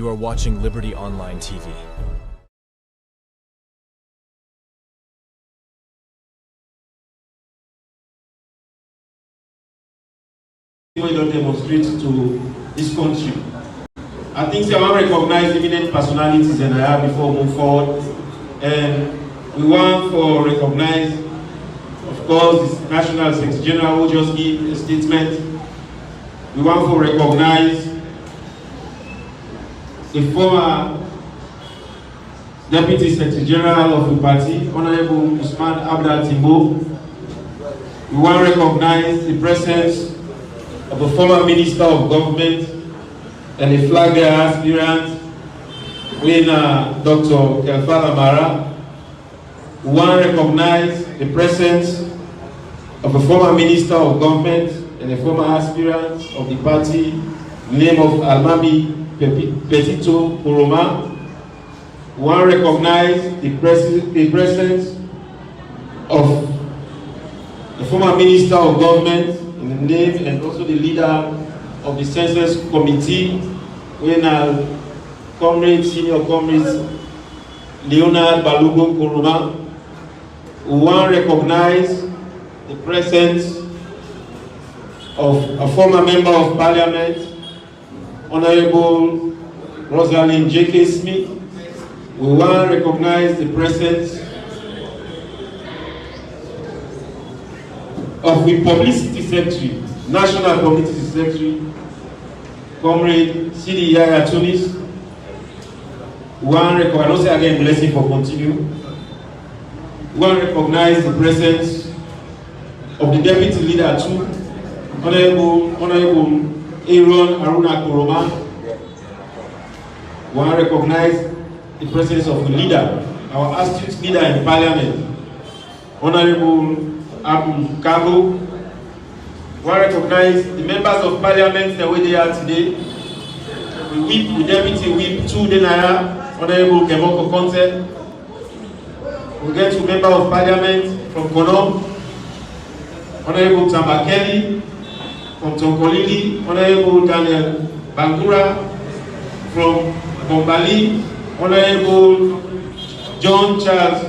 You are watching Liberty Online TV. We don't demonstrate to this country. I think I want to recognize eminent personalities and I have before we move forward. And we want to recognize, of course, the National Secretary General who just gave a statement. We want to recognize the former Deputy Secretary General of the party, Honorable Usman Abdal Timbo. We want to recognize the presence of the former Minister of Government and a flag bearer aspirant, Dr. Kelfal Amara. We want to recognize the presence of a former Minister of Government and a former aspirant of the party, name of Almami Petito Kuroma. We want to recognize the presence of the former Minister of Government in the name and also the leader of the Census Committee, when senior comrades Leonard Balogun Kuruma. We want to recognize the presence of a former Member of Parliament, Honorable Rosalind J.K. Smith. We want to recognize the presence of the Publicity Secretary, National Publicity Secretary, Comrade Sidi Yaya Tunis. We want to recognize, again, blessing for continue. We want to recognize the presence of the Deputy Leader too, Honorable Aaron Aruna Kuroma. We want to recognize the presence of the leader, our astute leader in Parliament, Honorable Abu Kago. We want to recognize the members of Parliament the way they are today. The Deputy Whip 2 Denaya, Honorable Kemoko Conte. We get to Member of Parliament from Konom, Honorable Tamba Kelly, from Tonkolili, Honorable Daniel Bangura, from Bombali, Honorable John Charles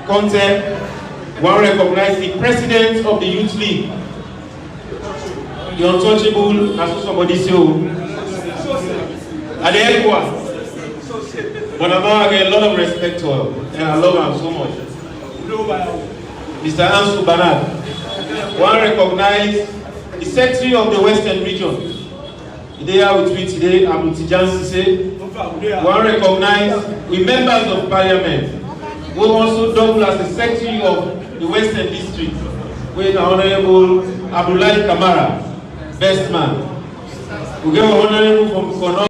Conte. We want to recognize the President of the Youth League, the untouchable, as somebody said, Adeekwa. But I get a lot of respect to her, and I love her so much. Mr. Ansu Banat. We want to recognize the Secretary of the Western Region. They are with me today, Abu Tijan Sise. We want to recognize the members of Parliament who also double as the Secretary of the Western District, with Honorable Abdullahi Kamara, best man. We get Honorable from Kono.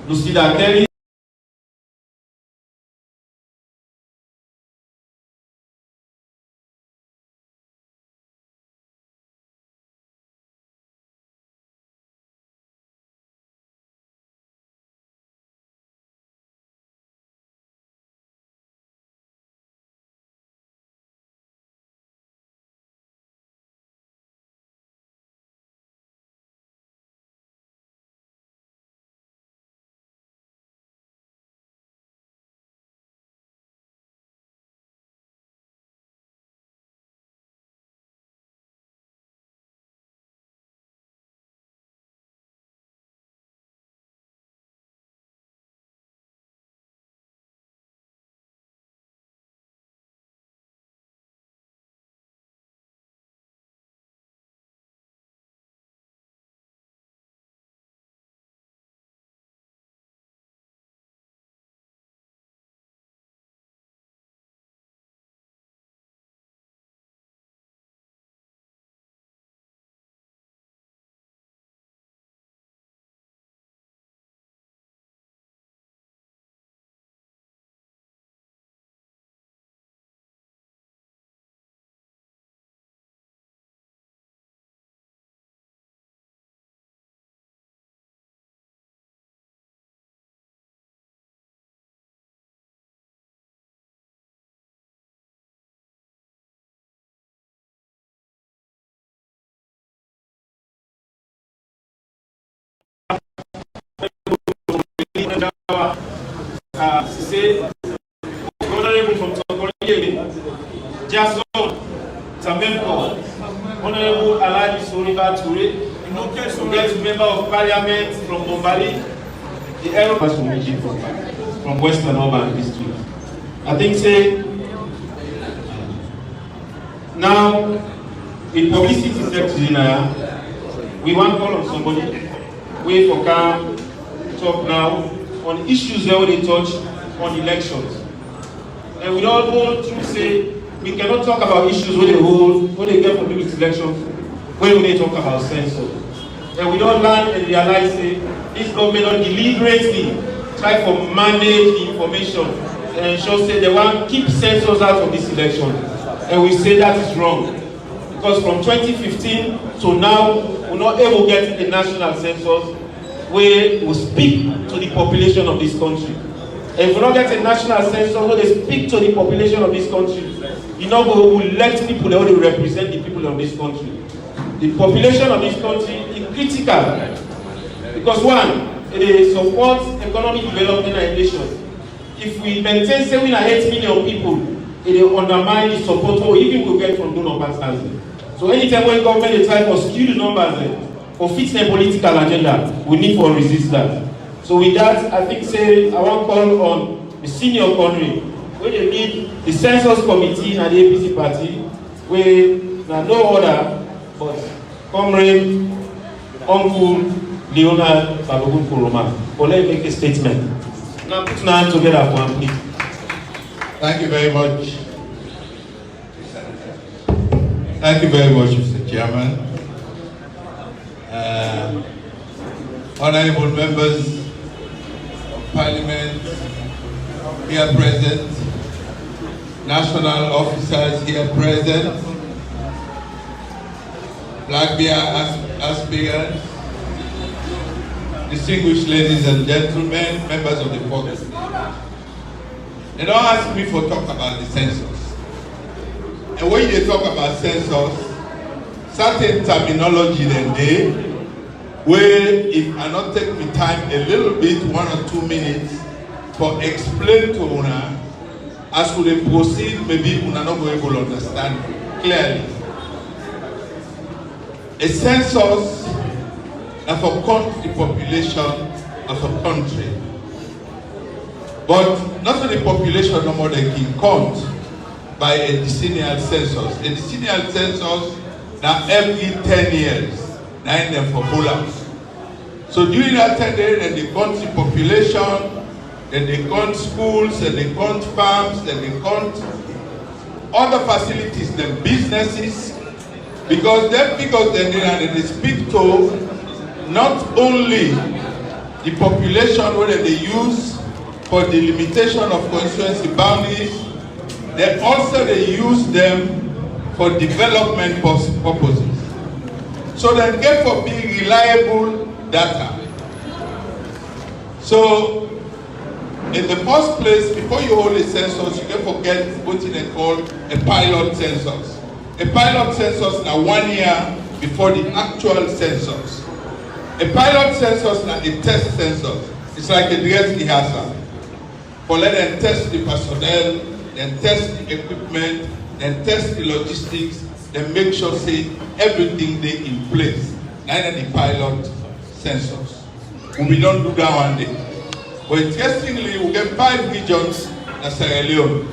Lucida Kelly. Sise, Honorable from Tokoriye, Jason, Tamemko, Honorable Alaji Soriba Toure, we get Member of Parliament from Bombali, the Aeropass from Egypt, from Western Urban District. I think say, now, in publicity sector, we want to call on somebody, wait for calm, talk now, on issues where they touch on elections. And we don't hold to say, we cannot talk about issues where they hold, where they get from this election, when they talk about census. And we don't learn and realize say, this government don't deliberately try to manage the information and ensure say they want to keep census out of this election. And we say that is wrong. Because from 2015 to now, we're not able to get a national census where we speak to the population of this country. And if we don't get a national census where they speak to the population of this country, you know, we will elect people that will represent the people of this country. The population of this country is critical. Because one, it supports economic development in our nation. If we maintain say we are 8 million people, it will undermine the support or even we get from donor partners. So anytime when government is trying to skew the numbers or fit their political agenda, we need to resist that. So with that, I think say I want to call on the senior country where they need the census committee and the APC party, where there no other but Comrade Uncle Leonard Balogun Kuroma. For let me make a statement. Now put your hands together for him, please. Thank you very much. Thank you very much, Mr. Chairman. Honorable members of Parliament here present, national officers here present, Black Bear aspirants, distinguished ladies and gentlemen, members of the public. They don't ask me for talk about the census. And when they talk about census, certain terminology then they, where if I not take me time a little bit, 1 or 2 minutes, for explain to una, as we proceed, maybe una not going to understand clearly. A census is for count the population of a country. But not only population no more than can count by a decennial census. A decennial census now every 10 years, 9 them for pull-ups. So during that 10 years, then they count the population, then they count schools, then they count farms, then they count other facilities, then businesses, because then they speak to not only the population whether they use for the limitation of constituency boundaries, they also use them for development purposes. So they get for being reliable data. So in the first place, before you hold a census, you can forget what they call a pilot census. A pilot census now 1 year before the actual census. A pilot census now a test census. It's like a dress rehearsal. For let them test the personnel, then test the equipment, then test the logistics, then make sure say everything they in place. Neither the pilot census. We don't do that one day. But interestingly, we get 5 regions in Sierra Leone.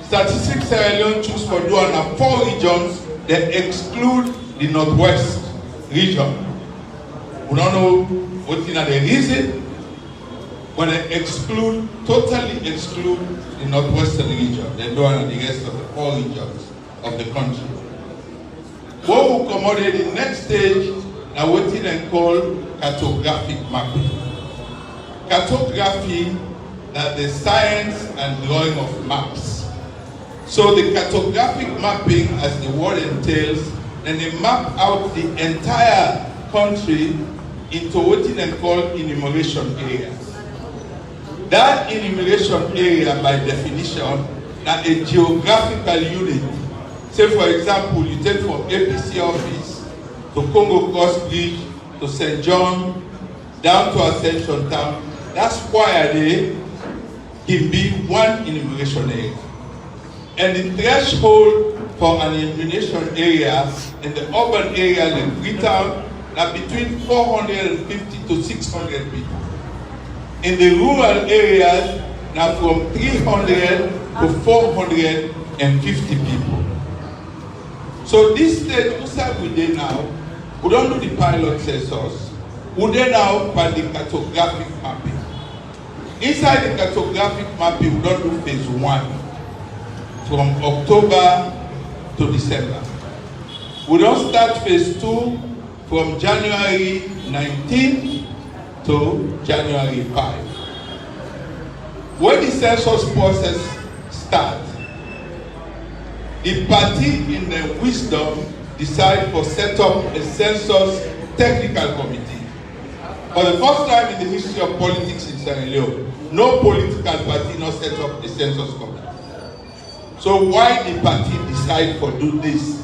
Statistics Sierra Leone choose for doing 4 regions that exclude the Northwest region. We don't know what is the reason, but they totally exclude the Northwestern region. They do it the rest of the 4 regions of the country. What will accommodate the next stage now what they call cartographic mapping. Cartography is the science and drawing of maps. So the cartographic mapping, as the word entails, then they map out the entire country into what they call enumeration areas. That enumeration area, by definition, is a geographical unit. Say, for example, you take from APC office to Congo Cross Bridge to St. John, down to Ascension Town. That square there can be one enumeration area. And the threshold for an enumeration area in the urban area like Freetown are between 450 to 600 people. In the rural areas, now from 300 to 450 people. So this stage, we did now, we don't do the pilot census, we did now by the cartographic mapping. Inside the cartographic mapping, we don't do phase 1 from October to December. We don't start phase 2 from January 19 to January 5. When the census process starts, the party in the wisdom decide to set up a census technical committee. For the first time in the history of politics in Sierra Leone, no political party not set up a census committee. So why the party decide to do this?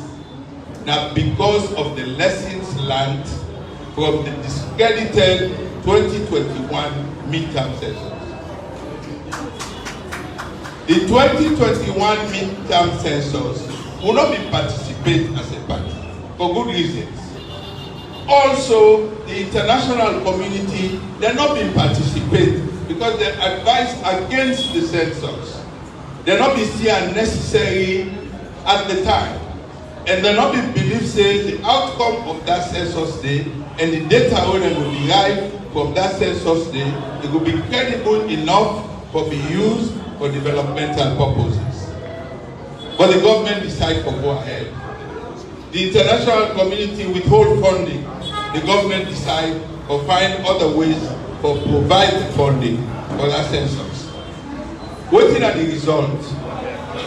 Now because of the lessons learned from the discredited 2021 midterm census. The 2021 midterm census will not be participate as a party for good reasons. Also, the international community, they're not being participate because they advise against the census. They're not being seen unnecessary at the time. And they're not being believed say the outcome of that census day and the data when they will derive from that census day, it will be credible enough for be used for developmental purposes. But the government decides to go ahead. The international community withhold funding. The government decides to find other ways to provide funding for that census. Waiting at the result,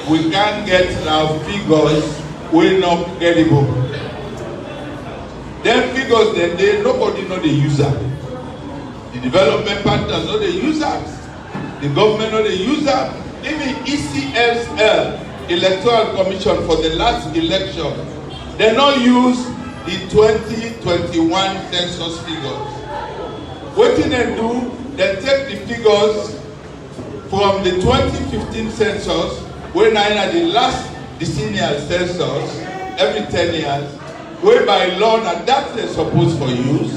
we can't get now figures will not credible. Them figures then nobody know the user. The development partners know the users. The government know the user. Even ECSL, Electoral Commission for the last election, they not use the 2021 census figures. What they do, they take the figures from the 2015 census, when I had the last decennial census, every 10 years, where by law that they're supposed for use.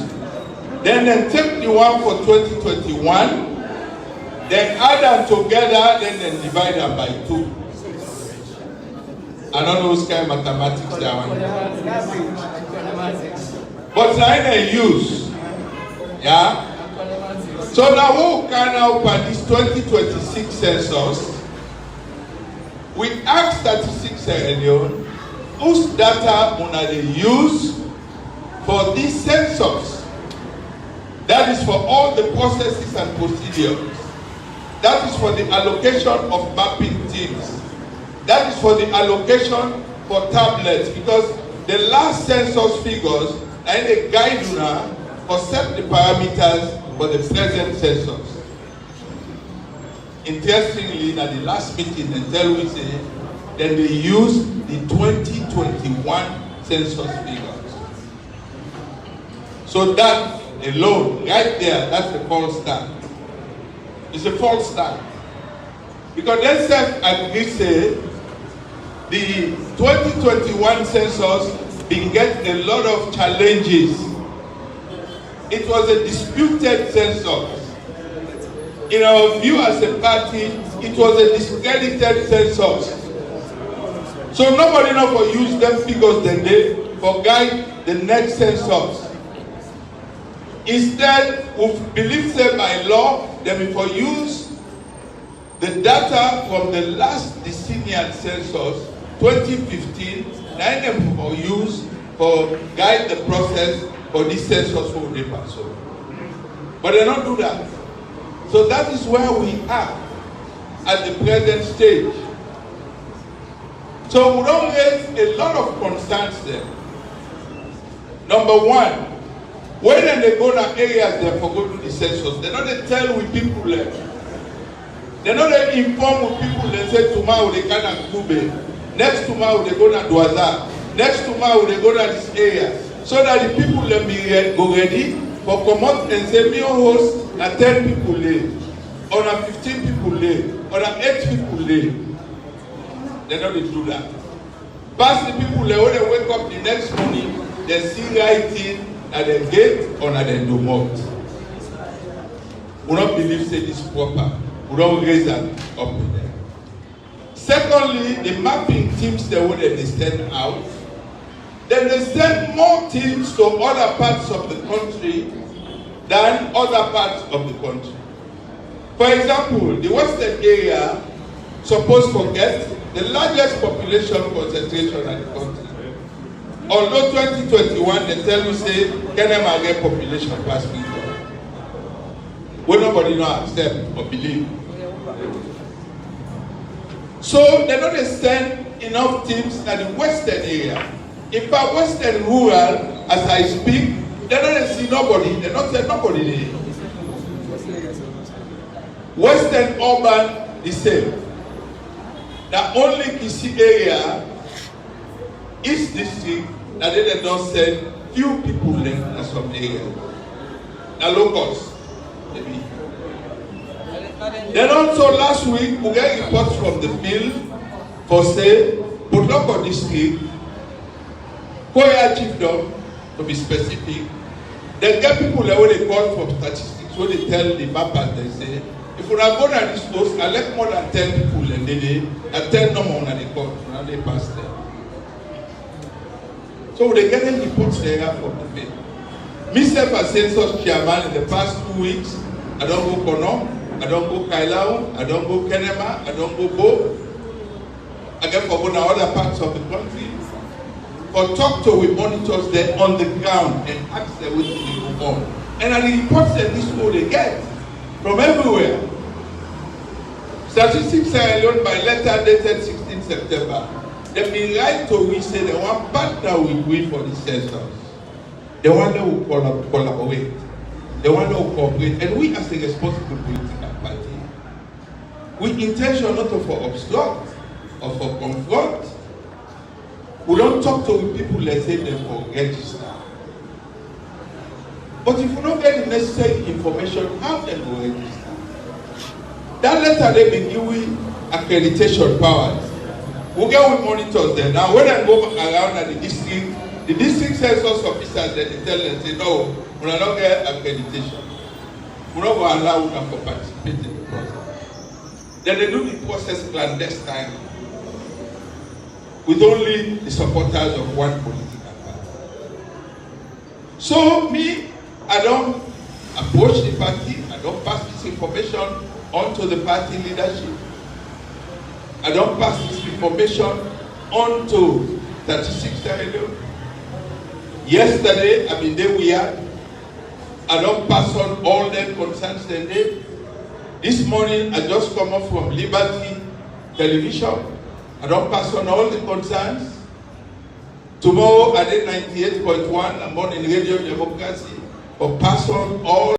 Then they take the one for 2021, then add them together, then they divide them by 2. I don't know whose kind of mathematics that one. But I they use. Yeah? So now what can now for this 2026 census? We ask statistics Sierra Leone, whose data will they use for this census? That is for all the processes and procedures. That is for the allocation of mapping teams. That is for the allocation for tablets, because the last census figures are in a guide for set the parameters for the present census. Interestingly, at the last meeting, they tell we say that they use the 2021 census figures. So that alone, right there, that's a false start. It's a false start. Because they self-agree say the 2021 census been get a lot of challenges. It was a disputed census. In our view as a party, it was a discredited census. So nobody now for use them figures then they for guide the next census. Instead, we believe say by law, that we for use the data from the last decennial census, 2015, then them for use for guide the process for this census for the person. But they don't do that. So that is where we are at the present stage. So we don't raise a lot of concerns there. Number one, when they go to areas they for go to the census, they don't tell with people there. They don't inform with people, they say tomorrow they can at Kube. Next tomorrow they go to Douaza. Next tomorrow they go to this area. So that the people let me go ready for come out and say me host na 10 people late or na 15 people late. there, or 8 people there. They don't do that. Pass the people there, when they wake up the next morning, they see writing at the gate or at the domot. We don't believe say this proper. We don't raise that up there. Secondly, the mapping teams they will they send out. Then they send more teams to other parts of the country than other parts of the country. For example, the western area supposed to get the largest population concentration in the country. Although 2021 they tell you say Kenema get population pass people. Well, nobody know accept or believe. So they don't send enough teams in the western area. In fact, western rural, as I speak, they don't see nobody. They don't send nobody there. Western urban, the same. The only Kisi area, East District, that they don't send few people there in some area. The locals, maybe. Then also last week, we get reports from the field for say, Potoko District, Koya Chiefdom, to be specific. They get people that when they call from statistics, when they tell the mappers, they say, if we are going to this post, I let more than 10 people and they 10 no more than they call, and they pass them. So they get the reports there from the field. Myself as census chairman in the past 2 weeks, I don't go Kono, I don't go Kailao, I don't go Kenema, I don't go Bo. I get for going to other parts of the country. Or talk to with monitors there on the ground and ask them what they go on. And the reports that this school they get from everywhere. Statistics are alone by letter dated 16 September. They be right to we say they want partner with we for the census. They want to collaborate. They want to cooperate. And we as a responsible political party, we intention not to for obstruct or for confront. We don't talk to people let's say them for register. But if we don't get the necessary information, how can we register? That letter they be giving accreditation powers. We get with monitors there. Now when I go around at the district census officers they tell them say no, we are not get accreditation. We don't allow them to participate in the process. Then they do the process clandestine, with only the supporters of one political party. So me, I don't approach the party, I don't pass this information on to the party leadership. I don't pass this information on to 36 Sierra. Yesterday, I mean, there we are. I don't pass on all them concerns today. This morning, I just come up from Liberty Television. I don't pass on all the concerns. Tomorrow I did 98.1, I'm on in Radio Democracy, or pass on all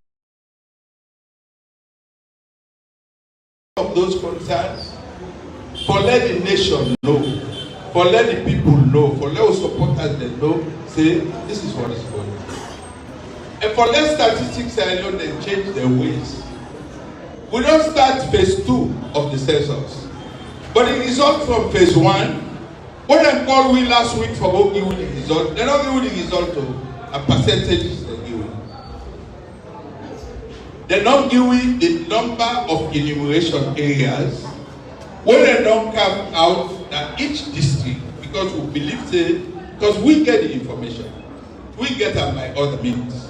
of those concerns. For let the nation know, for let the people know, for let our supporters they know, say this is what is going on. And for let statistics alone they change their ways. We don't start phase 2 of the census. But the result from phase 1, what they called we last week for what give the result, they're not giving the result to a percentage they give. They're not giving the number of enumeration areas when they don't come out that each district, because we believe they, because we get the information, we get it by other means.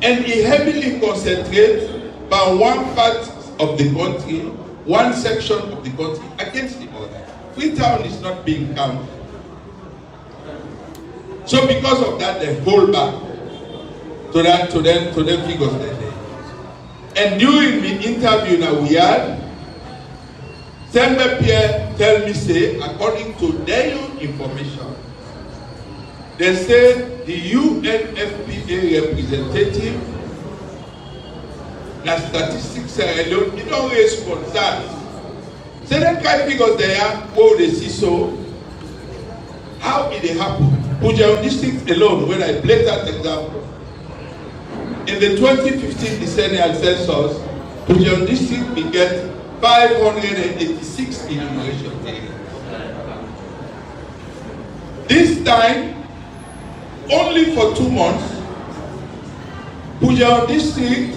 And it heavily concentrates by one part of the country, one section of the country against the other. Freetown is not being counted. So because of that, they hold back to them figures that day. And during the interview that we had, Sembe Pierre tell me say, according to their information, they say the UNFPA representative, the statistics alone, it don't raise concerns. So them kind of figures there, what they see so, how did it happen? Pujaun district alone, when I play that example, in the 2015 decennial census, Pujaun district we get 586 enumeration areas. This time, only for 2 months, Pujao district,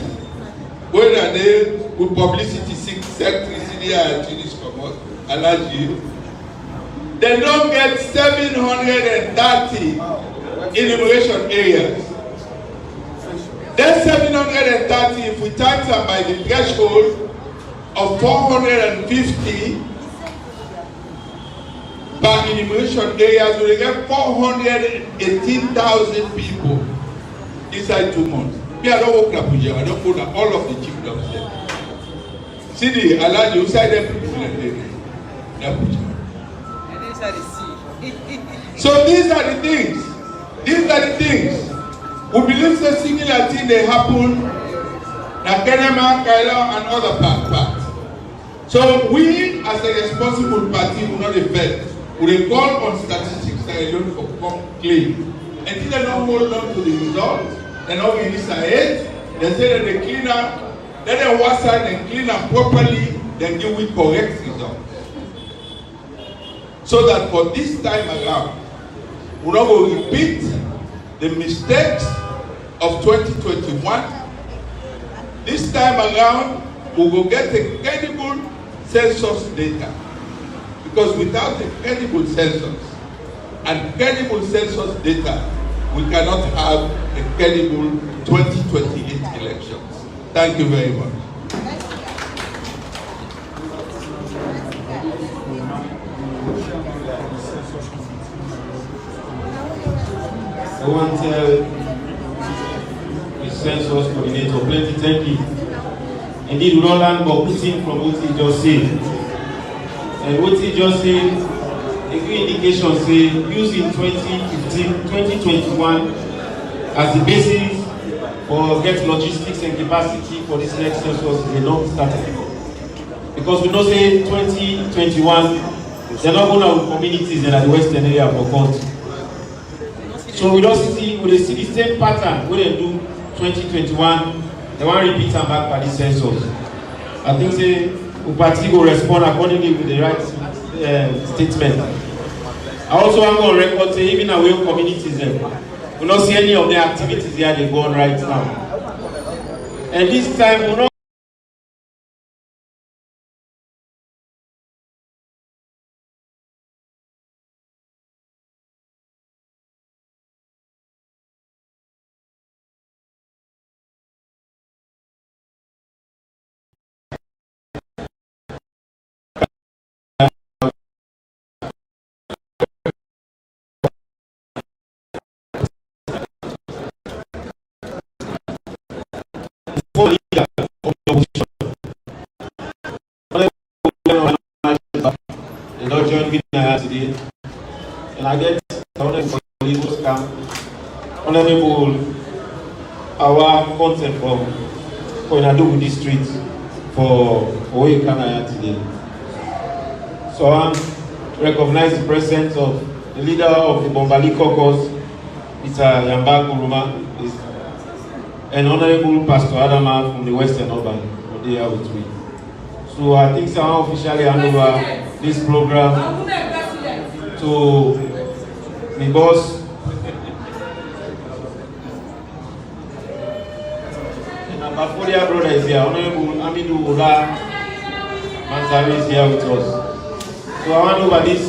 where they with publicity secretary CDI Tunis Comot, Alaji, they don't get 730 enumeration areas. Then 730, if we times them by the threshold of 450 per enumeration areas, we will get 418,000 people inside 2 months. Me, I don't work in Abuja, I don't go to all of the chiefdoms there. See the Alaji, you say them people in Abuja. So these are the things. These are the things. We believe the similar thing they happen in Kenema, Kaila, and other parts. So we, as a responsible party, will not affect. We will call on statistics alone for come claim. Until they don't hold on to the results, they don't release a head, they say that they clean up, then they wash out and clean up properly, then give we correct results. So that for this time around, we not go repeat the mistakes of 2021. This time around, we will get a credible census data. Because without a credible census and credible census data, we cannot have a credible 2028 elections. Thank you very much. I want to tell the census coordinator plenty thank you. Indeed, we don't learn but putting from what he just said. And what he just said, a good indication say using 2021 as the basis for get logistics and capacity for this next census is a long starter. Because we know say 2021, they're not going to have communities in the western area for country. So we don't see, we see the same pattern when they do 2021, they want to repeat and back by the census. I think say Upati will respond accordingly with the right statement. I also want to record say even away communities we don't see any of their activities here they go on right now. And this time we not they don't join me today. And I get honorable our content from Koinadogu district for Oyekanaya today. So I recognize the presence of the leader of the Bombali Caucus, Mr. Yamba Kuruma, and Honorable Pastor Adama from the Western Urban, they are with me. So I think someone officially hand over this program to the boss. And our Bafodia brother is here, Honorable Amidu Ola Manzari is here with us. So I hand over this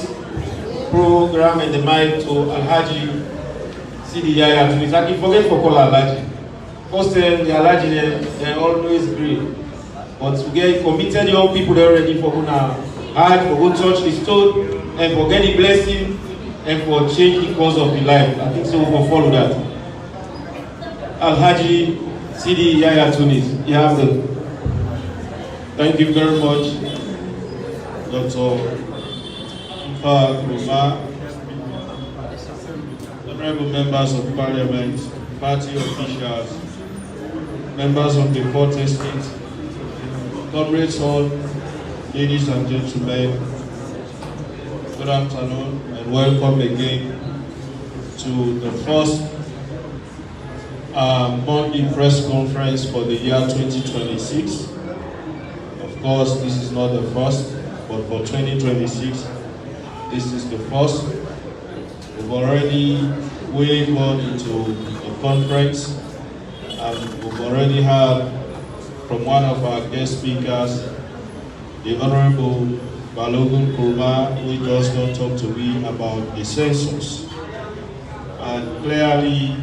program and the mic to Alhaji Sidi Yaya to I can forget for call Alhaji. First the Alhaji they always great. But to get committed young people that are ready for gonna hard, for go touch the stone, and for get the blessing, and for change the course of the life. I think so we will follow that. Alhaji Sidi Yaya Tunis, you have the. Thank you very much, Dr. Ifa Kuruma, honorable members of Parliament, party officials, members of the Fourth Estate, comrades all, ladies and gentlemen, good afternoon and welcome again to the first monthly press conference for the year 2026 of course, this is not the first, but for 2026, this is the first. We've already gone into a conference, and we've already heard from one of our guest speakers, the Honorable Balogun Kurma, who just got to talk to me about the census. And clearly,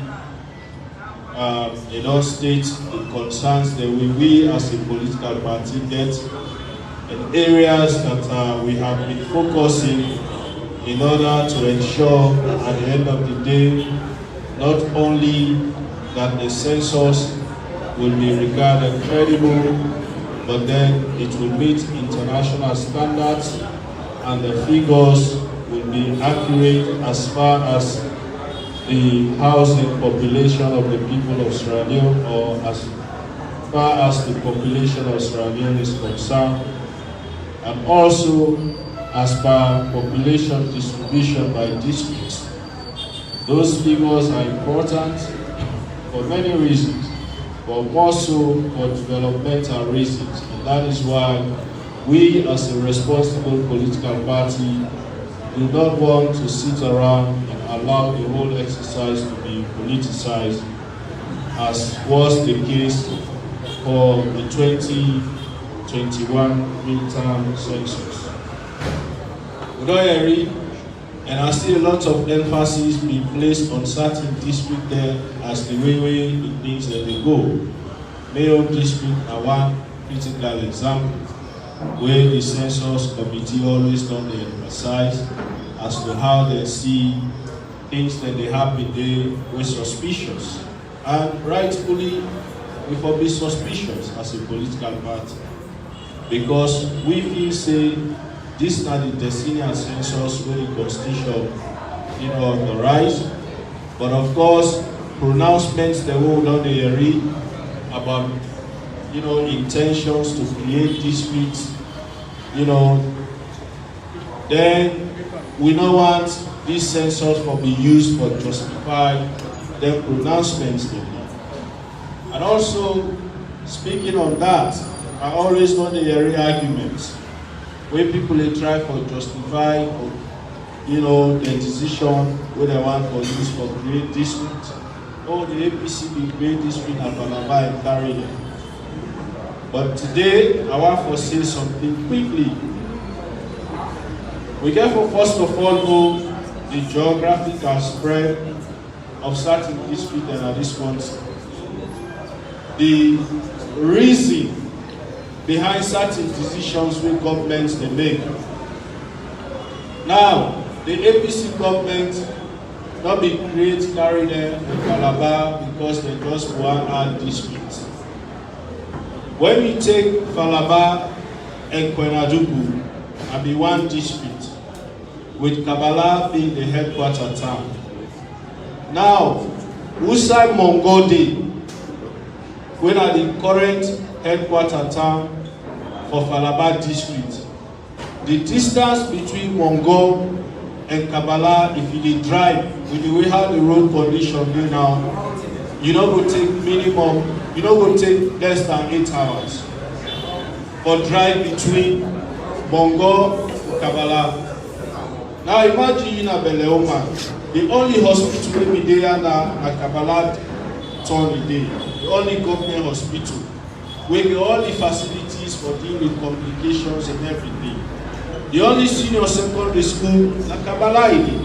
in all states, it concerns that we as a political party get in areas that we have been focusing in order to ensure at the end of the day, not only that the census will be regarded credible, but then it will meet international standards and the figures will be accurate as far as the housing population of the people of Sierra Leone, or as far as the population of Sierra Leone is concerned, and also as per population distribution by districts. Those figures are important for many reasons, but more so for developmental reasons. And that is why we as a responsible political party do not want to sit around and allow the whole exercise to be politicized, as was the case for the 2021 midterm census. And I see a lot of emphasis being placed on certain districts there as the way it means that they go. Mayo district are one critical example where the census committee always done the emphasize as to how they see things that they happen there were suspicious. And rightfully, we will be suspicious as a political party, because we feel say this is not the decennial census where the constitution authorized. But of course, pronouncements that we don't read about intentions to create districts, then we don't want this census to be used for justify the pronouncements they make. And also, speaking on that, I always want to hear arguments where people they try for justify the decision where they want for use for create district. Oh, the APC will create district at Falaba and carry them. But today, I want to say something quickly. We get for first of all know the geographical spread of certain districts and at this point, the reason behind certain decisions where governments they make. Now, the APC government not be create carry them in Falaba because they just want our districts. When we take Falaba and Kwenadugu and be one district, with Kabala being the headquarters town. Now, Usai Mongode, when are the current headquarters town for Falaba district, the distance between Mongo and Kabala, if you drive, with the way how the road condition go now, you know go take minimum, you know go take less than 8 hours for drive between Mongo and Kabala. Now imagine in a Beleoma, the only hospital will be there now at Kabbalah town a day, the only government hospital, with all the facilities for dealing with complications and everything. The only senior secondary school at Kabbalah a day.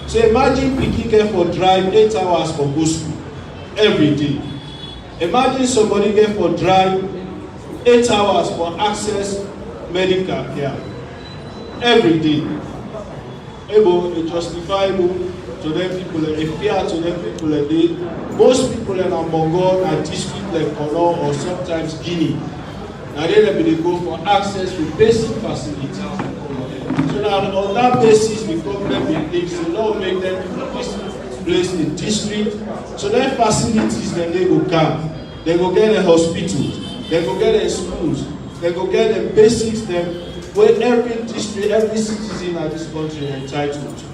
So imagine picking care for drive 8 hours for go school every day. Imagine somebody get for drive 8 hours for access medical care every day. Able, justifiable to them people, a fair to them people a day. Most people in Mongo and district like Kolo or sometimes Guinea. Now they go for access to basic facilities. So now on that basis, the government believes the law make them place in district. So their facilities then they go come. They go get a hospital, they go get a schools, they go get the basics them where every district, every citizen of this country is entitled to.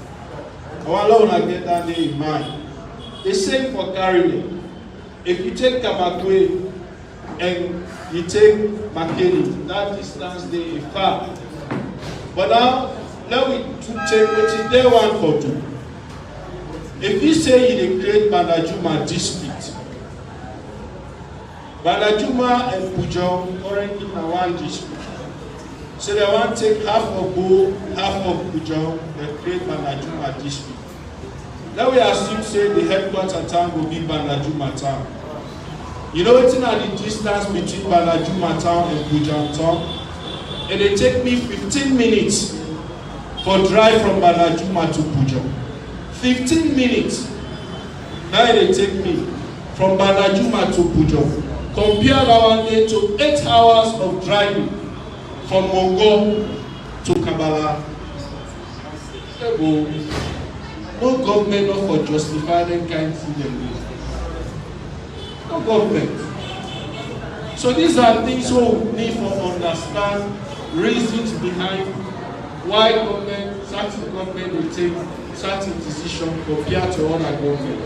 I want to get that day in mind. The same for Caribbean. If you take Kamakwe and you take Makeni, that distance there is far. But now, let me take what is there one for two. If you say you create Bandajuma district, Bandajuma and Pujong currently in one district. So they want to take half of Bo, half of Pujong, and create Bandajuma district. Now we assume say the headquarters town will be Bandajuma town. You know what's in the distance between Bandajuma town and Pujong town? And it take me 15 minutes for drive from Bandajuma to Pujong. 15 minutes. Now they take me from Bandajuma to Pujong. Compare our day to 8 hours of driving from Mongo to Kabbalah. No government not for justify them kind of thing. No government. So these are things we need to understand reasons behind why certain government will take certain decisions compared to other government.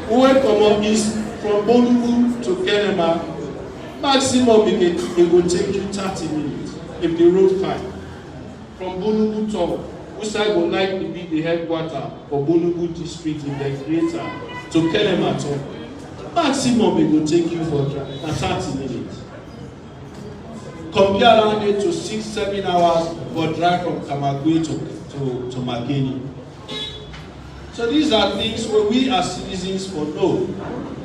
Who will come up is from Bolubu to Kenema, maximum it will take you 30 minutes if the road fine. From Bolubu to who side would like to be the headquarter for Bolubu district in the greater to Kenema to maximum it will take you for 30 minutes. Compare around it to 6-7 hours for drive from Kamagwe to Makeni. So these are things where we as citizens will know.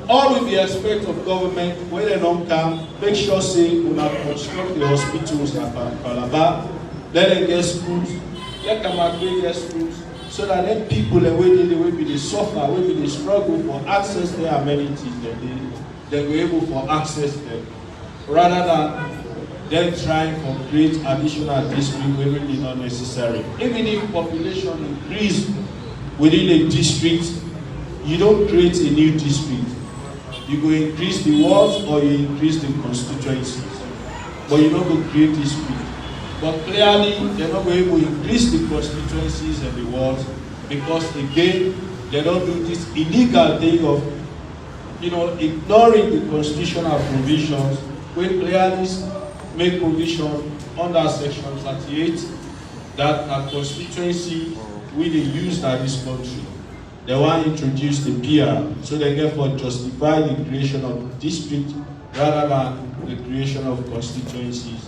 All with the expect of government, when they don't come, make sure say we not construct the hospitals at Calabar, let them get schools, let Kamagwe get schools, so that then people the way they suffer, will be they struggle for access their amenities, they will able for access them, rather than them trying to create additional district where it is not necessary. Even if population increase within a district, you don't create a new district. You go increase the wards or you increase the constituencies. But you're not going to create district. But clearly, they're not going to increase the constituencies and the wards because again, they don't do this illegal thing of ignoring the constitutional provisions where clearly make provision under section 38 that a constituency will use in this country. They want to introduce the PR so they therefore justify the creation of district rather than the creation of constituencies.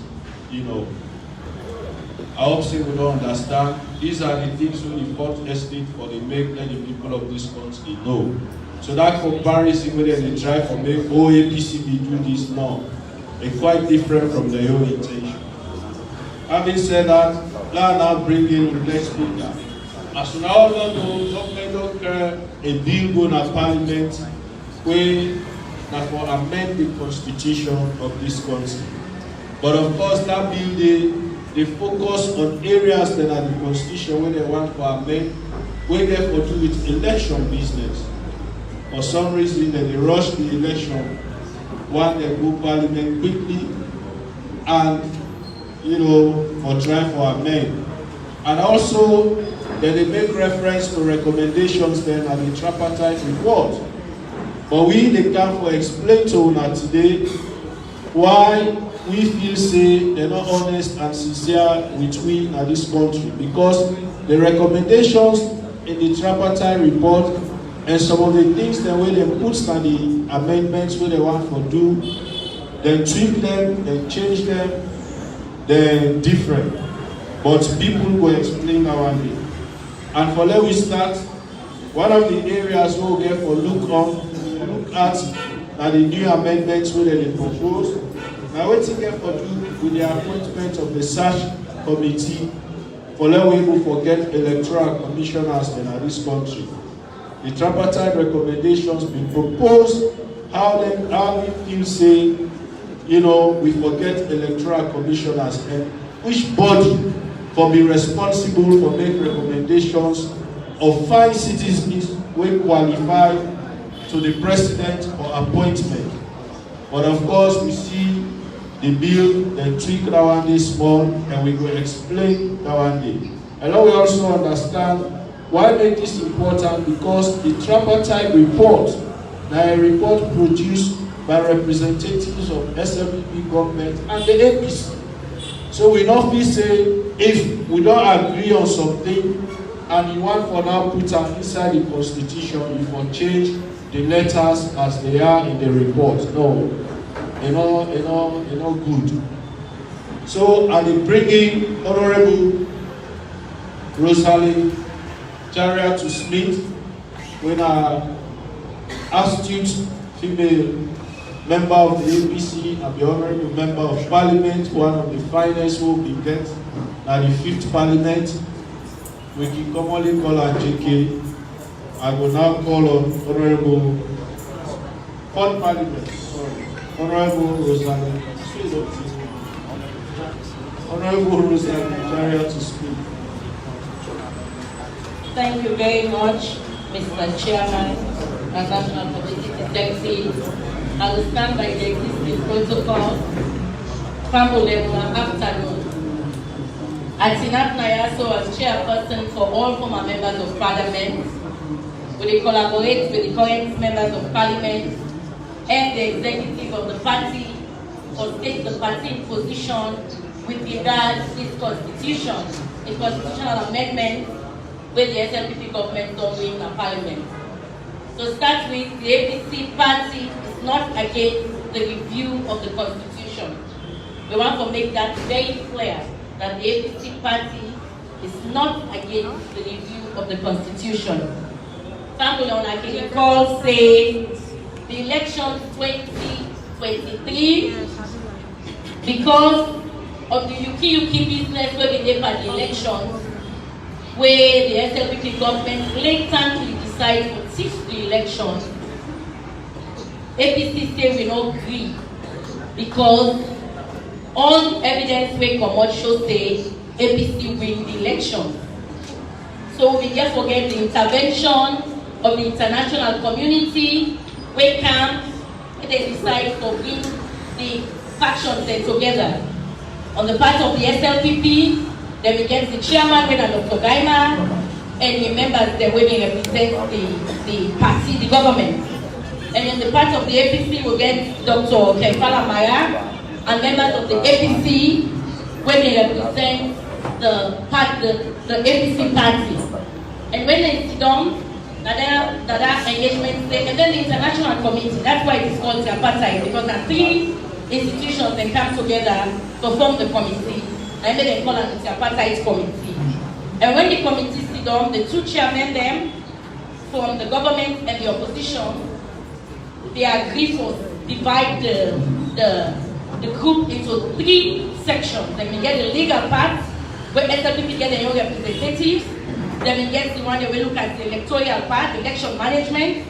I hope say we don't understand. These are the things we the fourth estate for the make let the people of this country know. So that comparison whether they try to make OAPCB do this now. It's quite different from their own intention. Having said that, let's now bring in the next speaker. As we all know, government don't care a bill going to parliament where that will amend the constitution of this country. But of course, that bill they focus on areas that are the constitution where they want to amend, where they have to do with election business. For some reason, they rush the election. Want they go parliament quickly and for trying for amend. And also then they make reference to recommendations then at the tripartite report. But we they come for explain to una today why we feel say they're not honest and sincere with we in this country. Because the recommendations in the tripartite report and some of the things that way they put on the amendments where they want to do, then tweak them, then change them, then different. But people will explain our way. And for let we start, one of the areas we'll get for look at are the new amendments where they propose. Now what we get for do with the appointment of the search committee for let we will forget electoral commissioners in this country. The tripartite recommendations been proposed, how we feel say, we forget electoral commissioners and which body for be responsible for make recommendations of 5 citizens who qualify to the president for appointment. But of course, we see the bill, then tweak that one day small, and we will explain that one day. And now we also understand why make this important? Because the tripartite report, now a report produced by representatives of SLPP government and the APC. So we not be say if we don't agree on something and you want for now put am inside the constitution, you for change the letters as they are in the report. No, you know good. So I will bring in Honorable Rosalie Jariatu-Smith, when an astute female member of the APC and the honorable member of parliament, one of the finest who we get at the 5th parliament. We can commonly call her JK. I will now call on Honorable 4th Parliament, Honorable Rosalie. Honorable Rosalie Jariatu-Smith. Thank you very much, Mr. Chairman and National Committee Executive. I will stand by the existing protocol. Afternoon. Atinat Nayaso as chairperson for all former members of parliament. We will collaborate with the current members of parliament and the executive of the party or take the party position with regard to this constitution, a constitutional amendment with the SLPP government doing the parliament. To start with, the APC party is not against the review of the constitution. We want to make that very clear that the APC party is not against the review of the constitution. Family on a call say the election 2023 because of the Yuki business where we did the elections, where the SLPP government blatantly decided to fix the election. APC say we not agree because all the evidence we come show say APC win the election. So we just forget the intervention of the international community, we come and they decide to bring the factions together. On the part of the SLPP, then we get the chairman, Dr. Gaima, and the members that will represent the party, the government. And in the part of the APC, we get Dr. Kefala Maya and members of the APC, when they represent the APC party. And when they sit down, that engagement, and then the international committee, that's why it is called tripartite, because there are 3 institutions that come together to form the committee, and then they call it the tripartite committee. And when the committee sit down, the 2 chairmen them from the government and the opposition, they agree to divide the group into 3 sections. Then we get the legal part, where SLPP get their own representatives. Then we get the one that we look at the electoral part, election management,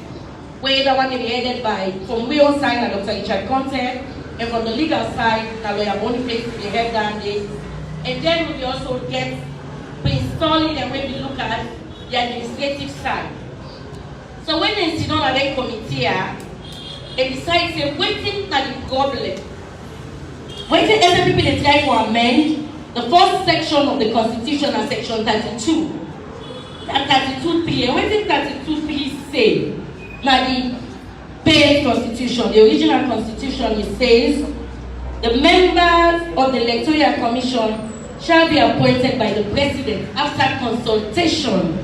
where the one will be headed by, from we on side, Dr. Richard Conte, and from the legal side, Lawyer Boniface will be head down this. And then we also get pre-installing and when we look at the administrative side. So when they sit on a committee, they decide to waiting at the problem. When the SLPP they try to amend the first section of the Constitution and section 32. And 32.3, and what did 32.3 say? Now the base constitution, the original constitution, it says, the members of the electoral commission shall be appointed by the president after consultation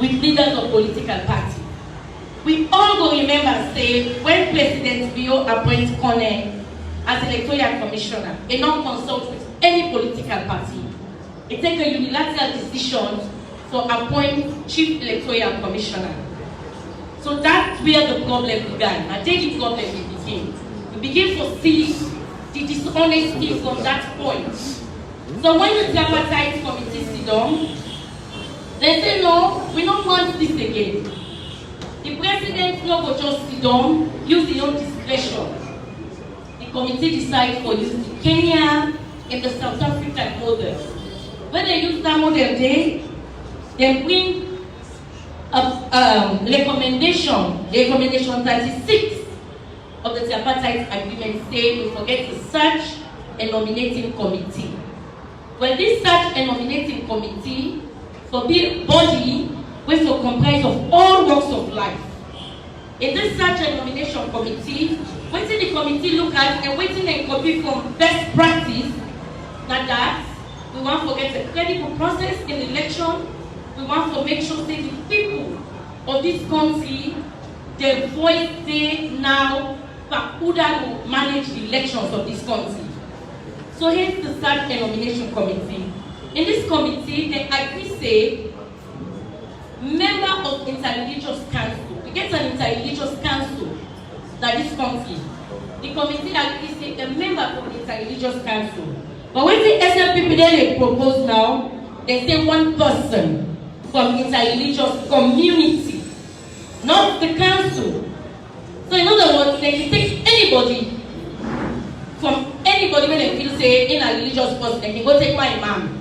with leaders of political parties. We all go remember say when President Bio appoints Kone as electoral commissioner, he not consult with any political party. He take a unilateral decision to appoint chief electoral commissioner. So that's where the problem began. I think the problem begin. We begin to see the dishonesty from that point. So when the tripartite committee sit down, they say no, we don't want this again. The president no go just sit down, use his own discretion. The committee decides to use the Kenya and the South African model. When they use that model, they bring a recommendation 36 of the tripartite agreement say we forget the search and nominating committee. Well, this search and nominating committee for be body which will comprise of all walks of life. In this search and nomination committee, Waiting the committee look at and waiting and copy from best practice, not that. We want to get a credible process in election. We want to make sure that the people of this country, their voice they now who that will manage the elections of this country. So here's the third nomination committee. In this committee, they agree say member of interreligious council. We get an interreligious council that this country. The committee agrees say a member of the interreligious council. But when the SLPP then they propose now, they say one person from interreligious community, not the council. So in other words, they can take anybody from anybody when they feel say in a religious person, they can go take one imam.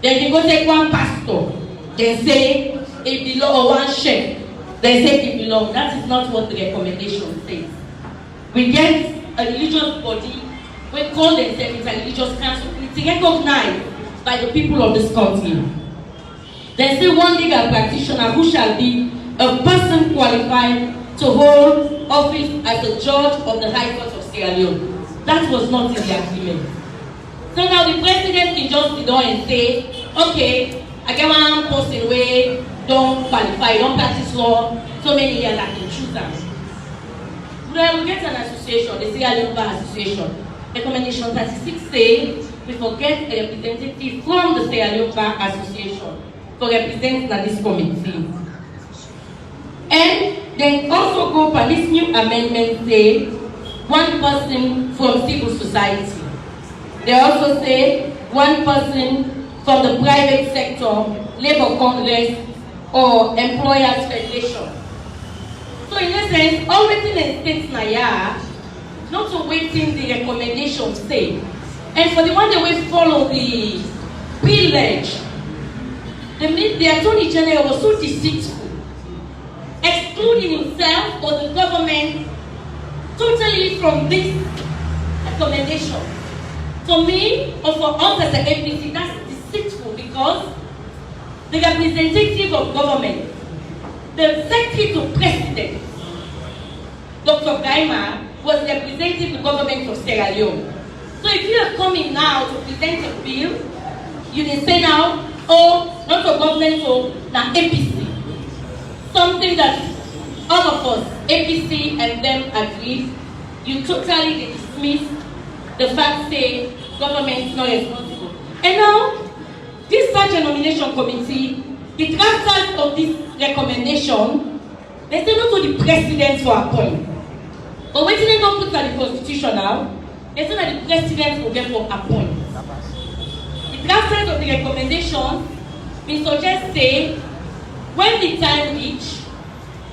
They can go take one pastor. They say it belong, or one sheikh. They say it belong. That is not what the recommendation says. We get a religious body, we call themselves a religious council. It's recognized by the people of this country. They say one legal practitioner who shall be a person qualified to hold office as a judge of the High Court of Sierra Leone. That was not in the agreement. So now the president can just sit down and say, okay, I get one person where don't qualify, don't practice law, so many years I can choose them. Well, we get an association, the Sierra Leone Bar Association. Recommendation 36 say we forget a representative from the Sierra Leone Bar Association to represent this committee. And then also go for this new amendment say one person from civil society. They also say one person from the private sector, Labour Congress, or Employers Federation. So in essence, all written in states now, not to waiting the recommendations say. And for the one that will follow the privilege, the Attorney General was so deceitful, excluding himself or the government totally from this recommendation. For me, or for us as an APC, that's deceitful because the representative of government, the secretary to president, Dr. Gaima, was representing the government of Sierra Leone. So if you are coming now to present a bill, you can say now, oh, not a government, so now APC. Something that all of us, APC and them agree, you totally dismiss the fact say government is not responsible. And now, this such a nomination committee, the drafters of this recommendation, they say not to the president for appoint. But when they don't put at the constitution now, they say that the president will get for appoint. The drafters of the recommendation, we suggest say, when the time reach,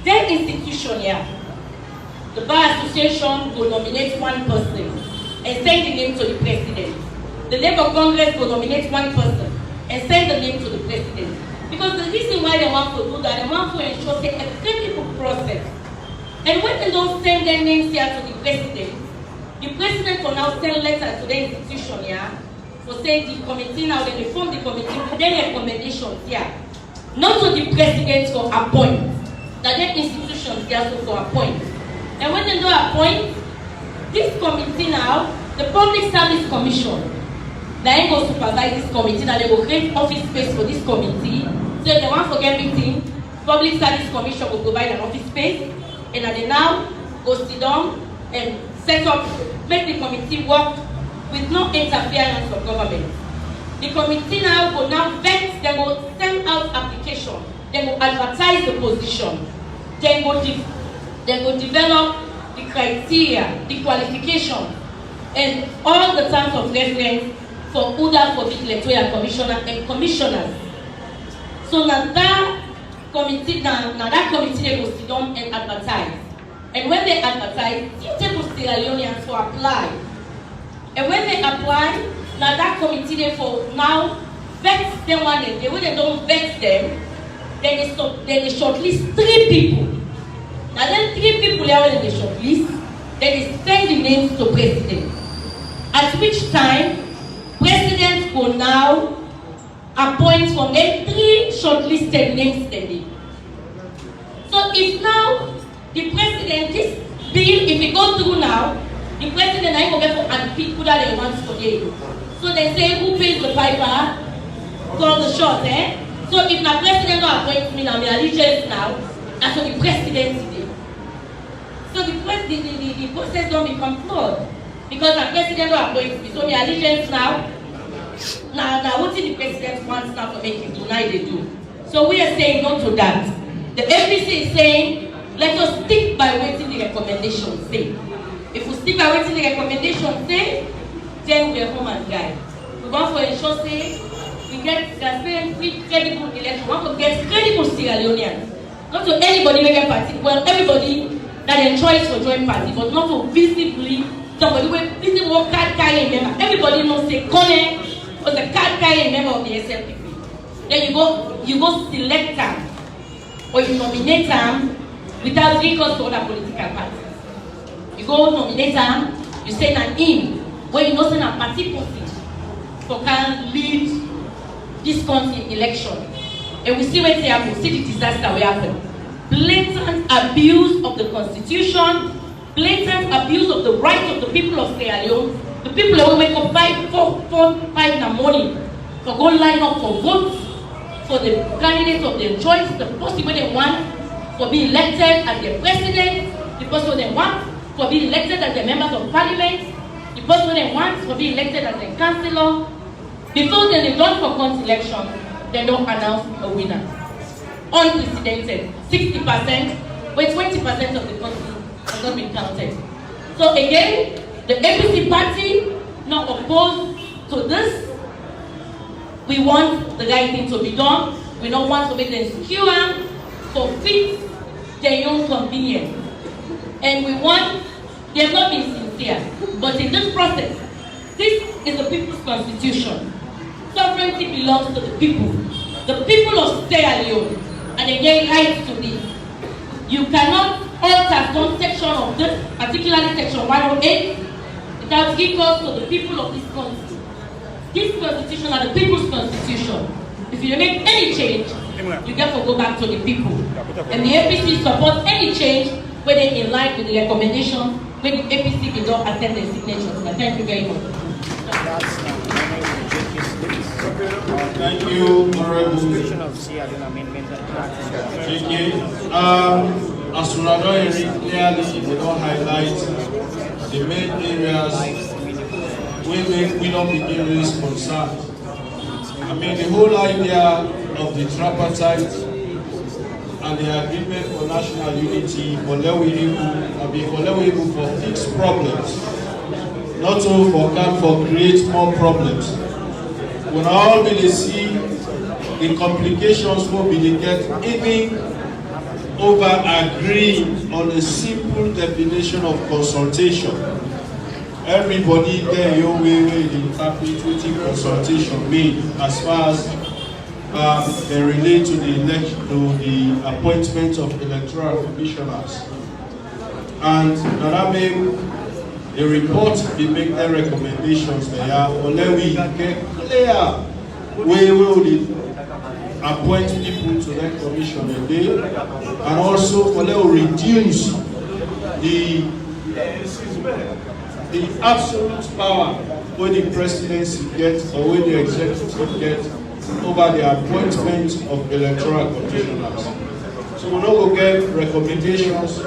their institution here, the Bar Association will nominate one person and send the name to the president. The Labour Congress will nominate one person and send the name to the president. Because the reason why they want to do that, they want to ensure a credible process. And when they don't send their names here to the president will now send letters to the institution here for saying the committee now, then they form the committee with their recommendations here. Not to the president to appoint, that their institutions here so to appoint. And when they don't appoint, this committee now, the Public Service Commission, they will supervise this committee, that they will create office space for this committee. So if they want to get meeting, Public Service Commission will provide an office space, and they now go sit down and set up, make the committee work with no interference of government. The committee now will now vet, they will send out application, they will advertise the position, they will develop the criteria, the qualification, and all the terms of reference for UDA, for the electoral commissioner and commissioners. So now that committee, that committee they will sit down and advertise. And when they advertise, suitable Sierra Leoneans will apply. And when they apply, now that committee they for now vet them one day. When they don't vet them, then they shortlist 3 people. Now then 3 people are in the shortlist, then they send the names to president. At which time, president will now appoint from them 3 shortlisted names standing. So if now the president, bill, if it goes through now, the president ain't gonna get for and people that they want for you. So they say who pays the piper, call the shot, eh? So if my president don't appoint me now, my allegiance now, that's what the president did. So the process don't become flawed. Because my president don't appoint me. So my allegiance now what the president wants now to make it do, now they do. So we are saying no to that. The APC is saying, let us stick by what the recommendations say. If we stick by what the recommendations say, then we are home and die. We want to ensure say we get free credible election. We want to get credible Sierra Leoneans. Not to anybody make a party. Well, everybody that enjoys to join party, but not to visibly somebody will visibly work card carrying member. Everybody knows say Kone was a card carrying member of the SLPP. Then you go select them or you nominate them without recourse to other political parties. You go nominate them, you send an in where you know send a party party so can lead this country election. And we see what happen, see the disaster will happen. Blatant abuse of the constitution, blatant abuse of the rights of the people of Sierra Leone. The people who wake up 5 in the morning to go line up for votes for the candidates of their choice, the person they want to be elected as their president, the person they want to be elected as their members of parliament, the person they want to be elected as their councillor. Before they don't for council election, they don't announce a winner. Unprecedented. 60%, where 20% of the country has not been counted. So again, the APC party not opposed to this. We want the right thing to be done. We don't want to make them secure for fit their own convenience. And we want, they have not been sincere. But in this process, this is the people's constitution. Sovereignty belongs to the people. The people of Sierra Leone, and they get rights to this. You cannot alter some section of this, particularly section 108, without recourse to the people of this country. This constitution is the people's constitution. If you make any change, you get to go back to the people. And the APC supports any change where they in line with the recommendation, when the APC did not attend the signatures. Thank you very much. Thank you, Honorable. As Ronaldo clearly they don't highlight the main areas where we don't begin this concern. I mean, the whole idea of the tripartite and the agreement for national unity for fix problems, not only for create more problems. When all we see the complications will be to get even over agreeing on a simple definition of consultation. Everybody there your way they interpret what consultation means as far as they relate to the election, to the appointment of electoral commissioners. And that means a report be make their recommendations there, or let we get clear way will appoint people to that commission a day, and also for let reduce the absolute power where the presidency gets or where the executive gets over the appointment of electoral commissioners. So we will get recommendations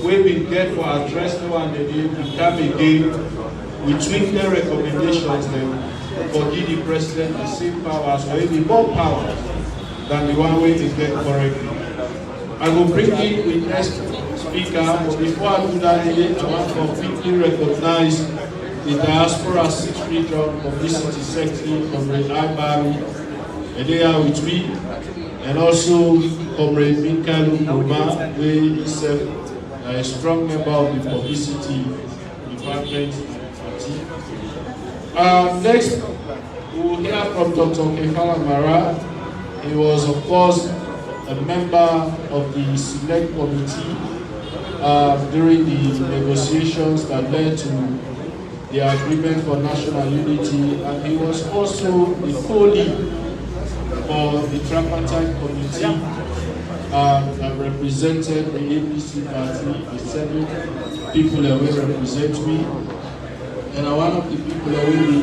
where we get for address the one they did, we come again, we tweak their recommendations then for give the president the same powers or even more powers than the one way to get correctly. I will bring in the next speaker, but before I do that, I want to quickly recognize the Diaspora 6th Region Publicity Secretary, Comrade Agbari, and they are with me, and also Comrade Minkalu Noma, who is a strong member of the publicity department. Next, we will hear from Dr. Kefala Mara. He was, of course, a member of the Select Committee during the negotiations that led to the agreement for national unity, and he was also the co-lead for the tripartite committee I've represented the APC party, the 7 people that will represent me, and I'm one of the people that will be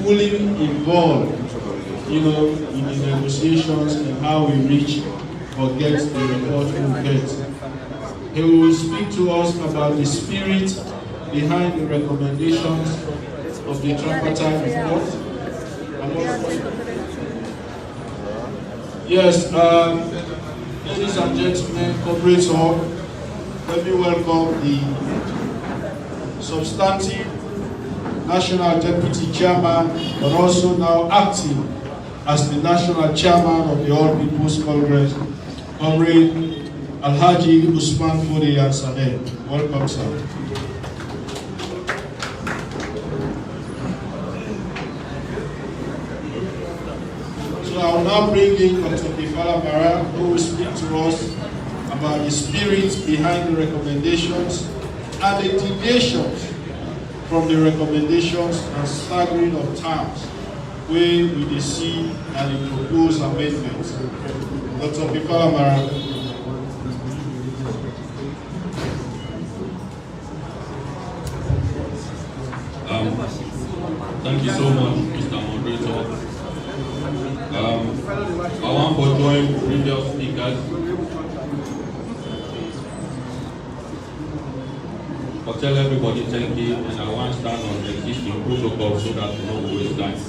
fully involved, in the negotiations and how we reach or get the report we get. He will speak to us about the spirit behind the recommendations of the tripartite report. Yes, ladies and gentlemen, corporate hall, let me welcome the substantive National Deputy Chairman, but also now acting as the National Chairman of the All People's Congress, Comrade Alhaji Usman Fode Yansabe. Welcome, sir. So I will now bring in Dr. Kefala Bara, who will speak to us about the spirit behind the recommendations and the deviations from the recommendations and staggering of terms where we see and the proposed amendments. Dr. Kefala Bara. Thank you so much, Mr. Moderator. I want to join previous speakers but tell everybody thank you, and I want to stand on the existing protocol so that we don't waste time.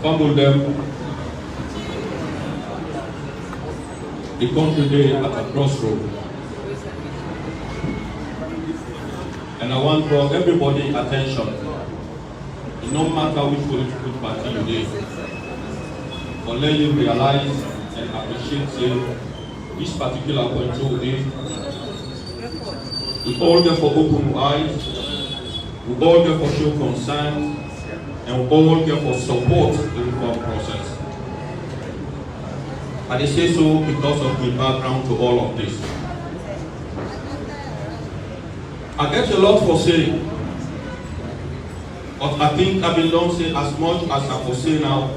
Fumble them. The country day at a crossroad. And I want to draw everybody's attention, no matter which political party you live, but let you realize and appreciate this particular point today. We all there for open eyes, we all there for show concern, and we all there for support the reform process. And I say so because of my background to all of this. I get a lot for saying, but I think I don't say as much as I will say now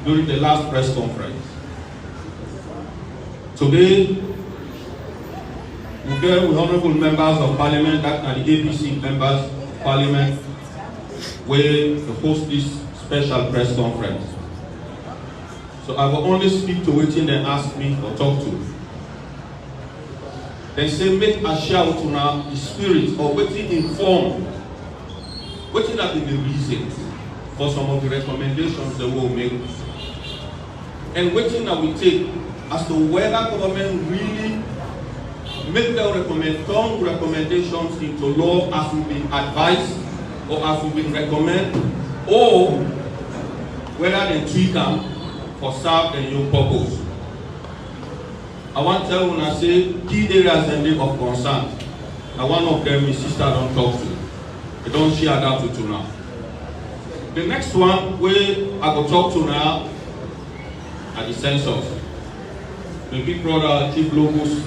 during the last press conference. Today, we get with honorable members of parliament, that are the APC members of parliament, where to host this special press conference. So I will only speak to waiting they ask me or talk to. They say make a shout to now the spirit or waiting informed. Waiting have been the reasons for some of the recommendations they will make. And waiting that we take as to whether government really make their recommendations into law as we've been advised or as we've been recommended, or whether they tweak them for serve a new purpose. I want to tell you when I say key areas of concern. And one of them is sister don't talk to. They don't share that with you now. The next one where I will talk to now are the census. The big brother, chief locals,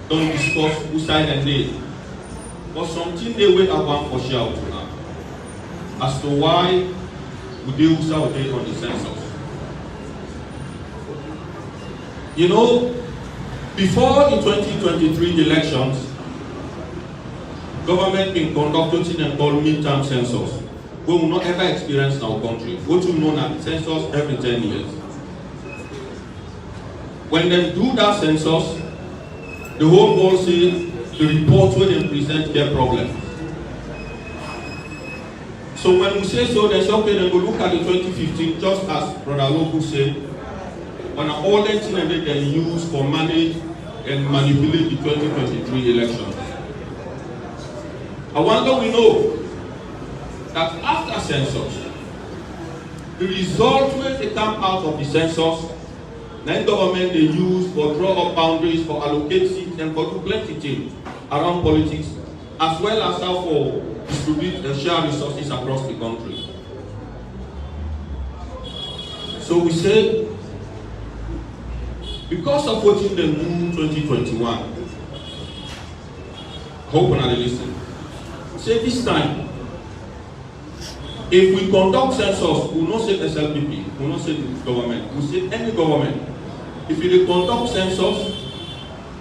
don't discuss who side and day. But something they way I want for share to now. As to why we deal with on the census. You know, before the 2023 elections, government been conducting and called midterm census. We will not ever experience in our country. What you know now, census every 10 years. When they do that census, the whole world see the report where they present their problems. So when we say so, they say, okay, then we look at the 2015, just as Brother Loku said, on all the things that they can use for manage and manipulate the 2023 elections. I wonder we know that after census, the result when they come out of the census, then government they use for draw up boundaries, for allocate seats, and for do plenty things around politics, as well as how for distribute and share resources across the country. So we say, because of what in the new 2021, hope when I listen. Say this time, If we conduct census, we will not say SLPP, we will not say the government, we will say any government. If you conduct census,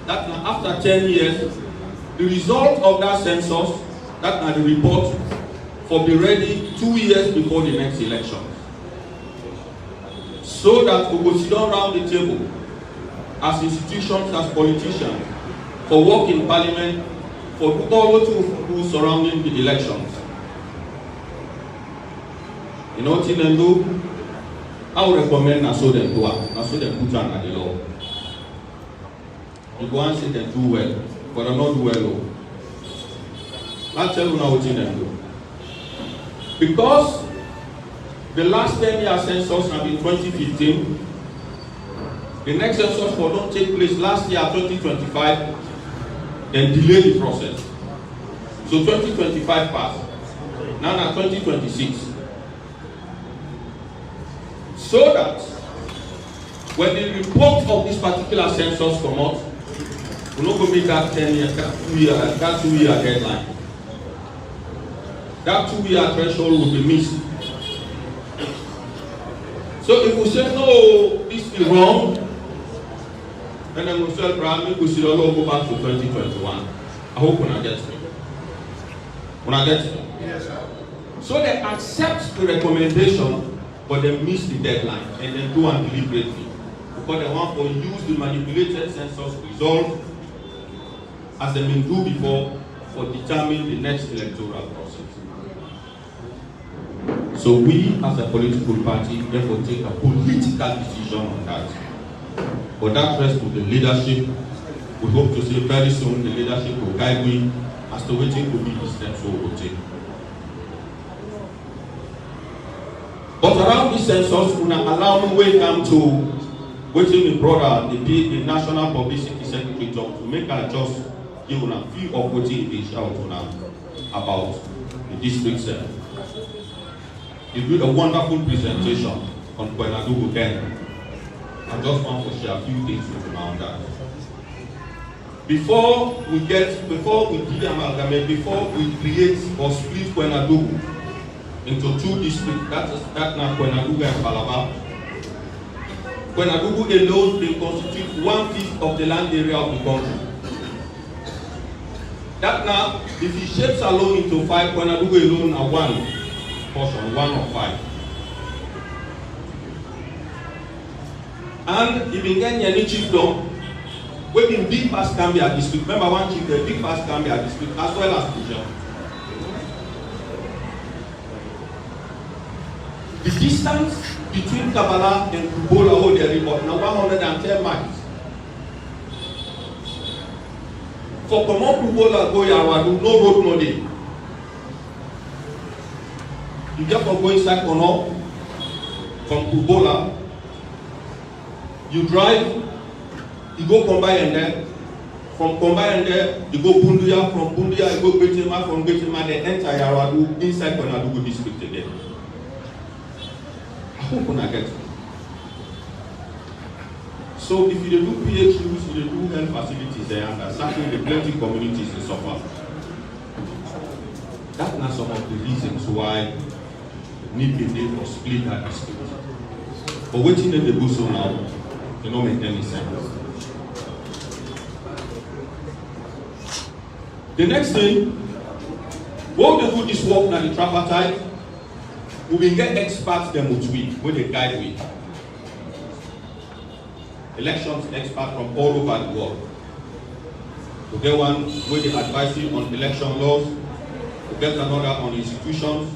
that after 10 years, the result of that census, that the report, for be ready 2 years before the next election. So that we will sit down around the table as institutions, as politicians, for work in parliament, for all what who surrounding the elections. You know what you do? I would recommend na so them do it, na so them put under the law. You go and say they do well, but they not do well. I'll tell you now what you do. Because the last 10-year census have been 2015, the next census will not take place last year, 2025, then delay the process. So 2025 passed. Now 2026. So that when the report of this particular census come out, we're not going to meet that 10-year, that 2-year deadline. That 2-year threshold will be missed. So if we say no, this is wrong, and then we say probably we should all go back to 2021. I hope when I get me. When I get me. Yes, sir. So they accept the recommendation, but they miss the deadline and then do it deliberately. Because they want to use the manipulated census result as they been do before for determining the next electoral process. So we as a political party therefore take a political decision on that. But that rests with the leadership. We hope to see very soon the leadership will guide me as to which will be the steps we will take. But around this census, we allow me welcome to waiting the brother, the National Publicity Secretary to make a just give a few of what he shout about the district center. He did a wonderful presentation on Kwenadugu then. I just want to share a few things with you on that. Before we do the amalgamate, before we create or split Kwenadugu into 2 districts, that now Kwenadugu and Calabar. Kwenadugu alone will constitute 1/5 of the land area of the country. That now, if he shapes alone into 5, Kwenadugu alone are 1 portion, 1 of 5. And if you get any chiefdom, we in Big Pass Gambia district, remember one chief, the Big Pass Gambia district, as well as Fujian. The distance between Kabbalah and Kubola Oderi was now 110 miles. For Komon Kubola go Yawadu, no road no day. You just go inside Kono from Kubola, you drive, you go Combine there, from Combine there, you go Bunduya, from Bunduya, you go Betima, from Betima, they enter Yawadu inside Kwenadugu district again. I hope when I get it. So if you do PHUs, you do health facilities there, and certainly the plenty communities they suffer. That's not some of the reasons why we need to split that district. But waiting in the bush now, it don't make any sense. The next thing, what they do this work now the tripartite, we will get experts them with they guide with. Elections experts from all over the world. We get one with the advising on election laws, we get another on institutions,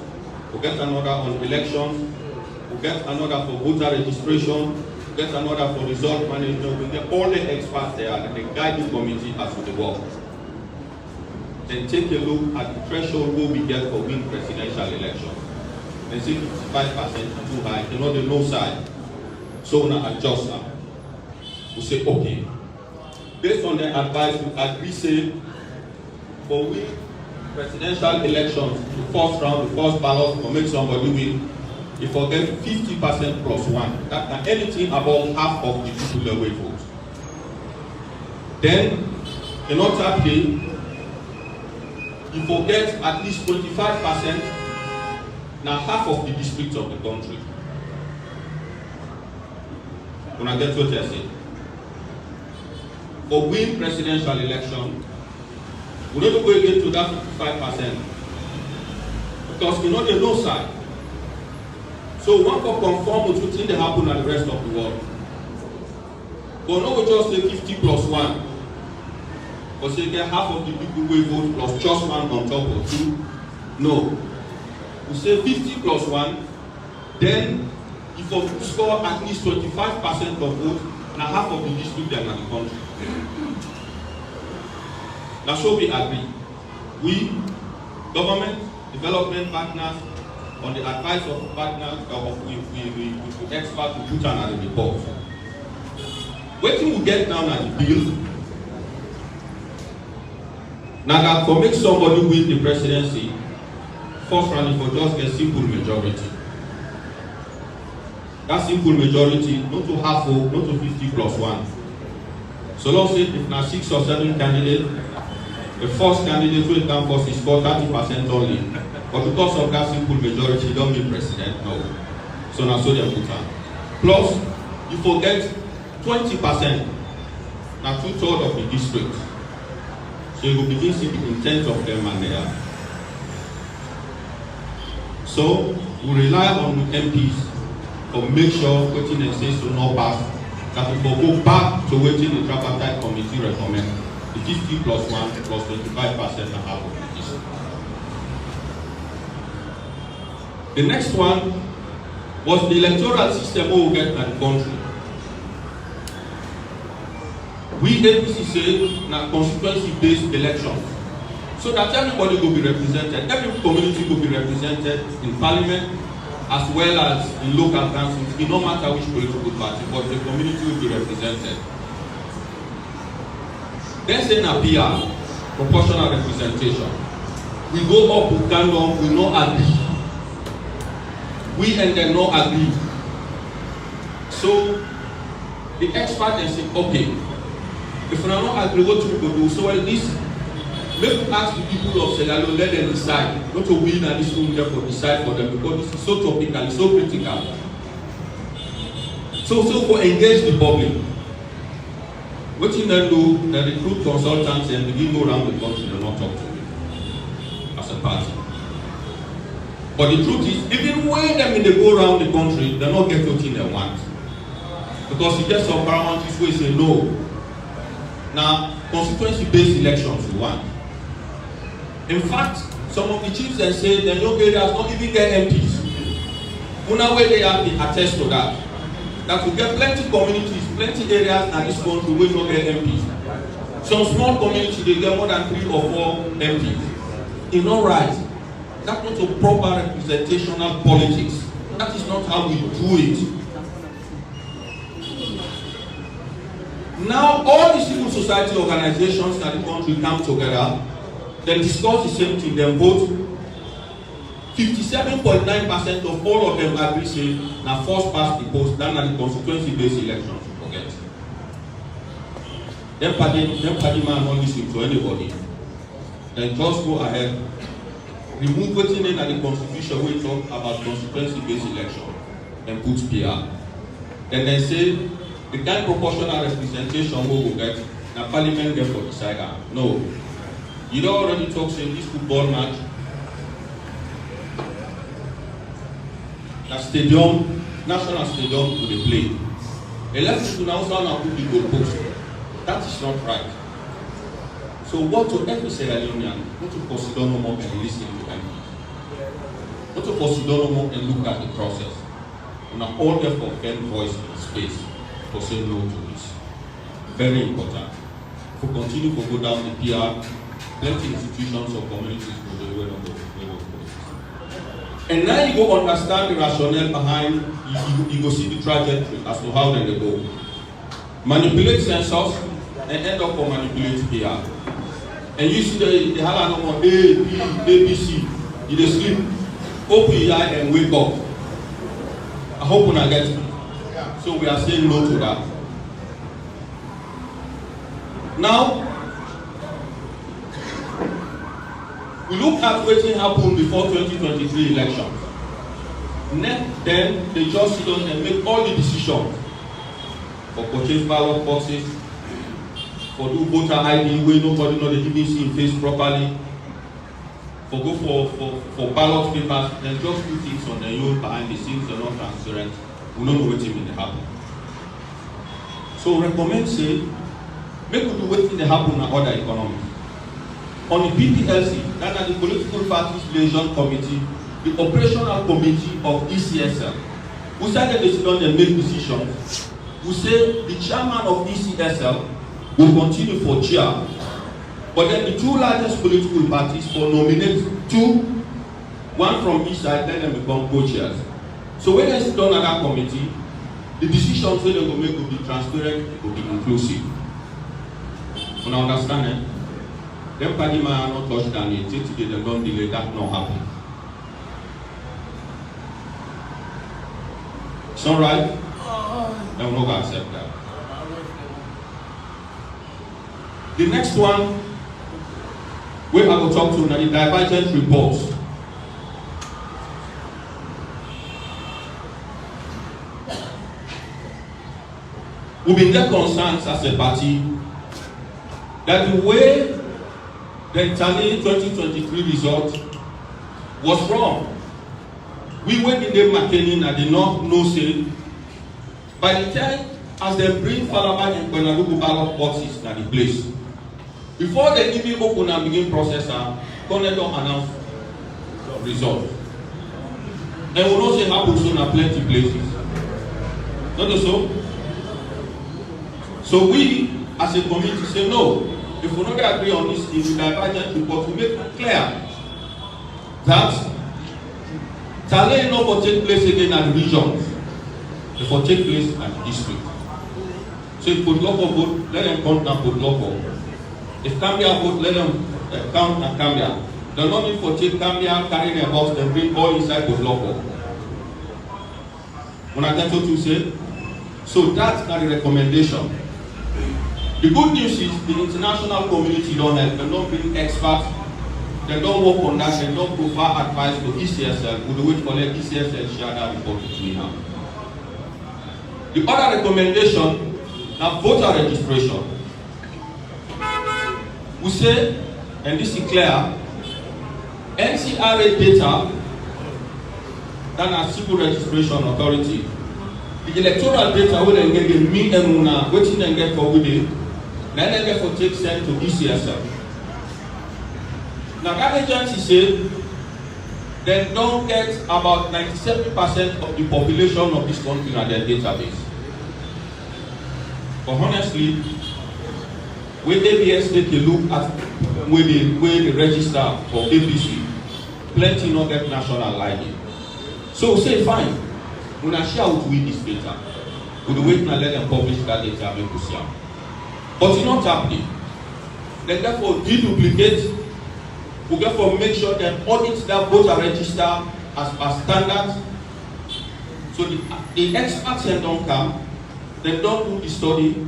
we get another on elections, we get another for voter registration, we get another for result management. We get all the experts there and the guiding committee as to the work. Then take a look at the threshold we get for win presidential election. They say 55% too high, you know the low side. So now adjust now. We say okay. Based on the advice, we agree say for win presidential elections, the first round, the first ballot, will make somebody win. You forget 50% plus 1. That anything above half of the people way vote. Then in other day, you forget at least 25% now half of the districts of the country. When I get what I say, for win presidential election, we don't go again to that 55%. Because you know the no side. So one can conform with what they happen at the rest of the world. But no, we just say 50 plus 1. But say get half of the people will vote plus just 1 on top of 2. No. We say 50 plus 1, then if you score at least 25% of votes, now half of the district then in the country. That's what we agree. We, government, development partners, on the advice of partners, we put experts to put on the report. What we get down at the bill, now that for make somebody win the presidency, first round for just a simple majority. That simple majority, not to half vote, not to 50 plus 1. So let's say if now 6 or 7 candidates, the first candidate will come first is score 30% only. But because of that simple majority, don't be president, no. So now so they put on. Plus, you forget 20%, now 2/3 of the district. So you will begin seeing the intent of them and they are. So we rely on MPs to make sure waiting and say so not pass. That we will go back to waiting the tripartite committee recommend the 50 plus 1 plus 25% and half of the district. The next one was the electoral system we will get in the country. We APC say na constituency-based elections, so that everybody will be represented, every community will be represented in parliament as well as in local councils. It no matter which political party, but the community will be represented. Then say na PR, proportional representation. We go up, we stand down, we no agree. We and them no agree. So the expert then say, okay, if we are not agree, what we go do? So well, this make we ask the people of Sierra Leone, let them decide. Not to win and this room therefore decide for them because this is so topical, so critical. So for engage the public. What you then do, they recruit consultants and begin go around the country and not talk to them as a party. But the truth is, even when they go around the country, they not get what they want. Because you get some paramount issues say no. Now, constituency-based elections we want. In fact, some of the chiefs then say the young areas don't even get MPs. Una way they have to attest to that. That we get plenty communities, plenty areas in this country where no get MPs. Some small communities they get more than 3 or 4 MPs. It's not right. That's not a proper representational politics. That is not how we do it. Now, all the civil society organizations in the country come together, then discuss the same thing, then vote. 57.9% of all of them agree say, now first past the post, then at the constituency-based elections, forget. Then party man won't listen to anybody. Then just go ahead, remove what's in the constitution we talk about constituency-based election, and put PR. Then they say, the kind of proportional representation we will get, now parliament get for decide that. No. You don't already talk saying this football match, the stadium, national stadium to the play. Election to now put the goal post. That is not right. So what to every Sierra Leonean, not to consider no more and listen to them. Not to consider no more and look at the process. And all therefore get voice in space to say no to this. Very important. If we continue to go down the PR, plenty institutions or communities will do well on the And now you go understand the rationale behind, you go see the trajectory as to how they go. Manipulate census and end up for manipulate PR. And you see the hala no more A, B, ABC, you dey sleep, open your eye and wake up. I hope when I get me. So we are saying no to that. Now, we look at what happened before 2023 election. Then they just sit down and make all the decisions for purchase ballot boxes, for do voter ID where nobody know the DBC in face properly, for go for ballot papers, then just do things on their own behind the scenes, they're not transparent. We don't know what will happen. So recommend say, make we do wetin dey happen na other economy. On the PPLC, that is the Political Parties Liaison Committee, the operational committee of ECSL, who said that they sit down and make decisions, who say the chairman of ECSL will continue for chair, but then the two largest political parties for nominate two, one from each side, then them become co-chairs. So when they sit down at that committee, the decisions wey they go make will be transparent, will be inclusive. Una understand it? Them party man not touch down it, till today they don't delay, that not happen. It's not right? They will not accept that. The next one, we I will talk to now the divergent reports. We've been there concerns as a party that the way the Tally 2023 result was wrong. We went in the maintaining and did not know say by the time as they bring Falaba and Benalugu ballot boxes na the place, before they even open and begin processor, Connect don't announce result. And we know say happen soon at plenty places. Not so? So we as a committee say no. If we don't agree on this, if we divergent report, we make it clear that Tally no for take place again at the regions, it for take place at the district. So if Podloko vote, let them count and Podloko. If Cambia vote, let them count and Cambia. They don't need for take Cambia, carry their box, and bring all inside Podloko. When I get to say, so that's not the recommendation. The good news is the international community don't help. They don't bring experts. They don't work on that. They don't provide advice to ECSL. We do wait for let ECSL share that report with me now. The other recommendation now voter registration. We say, and this is clear, NCRA data than a civil registration authority. The electoral data will then get me and Muna, waiting and get for with it. Then they get for take sent to ECSL. Now that agency said they don't get about 97% of the population of this country in their database. But honestly, when ABS take a look at where they register for APC, plenty not get national ID. So we say fine, we will share with we this data. We will wait and let them publish that data and make us see. But it's not happening. Then therefore deduplicate, we therefore make sure that audit that voter register as per standards. So the experts then don't come, they don't do the study,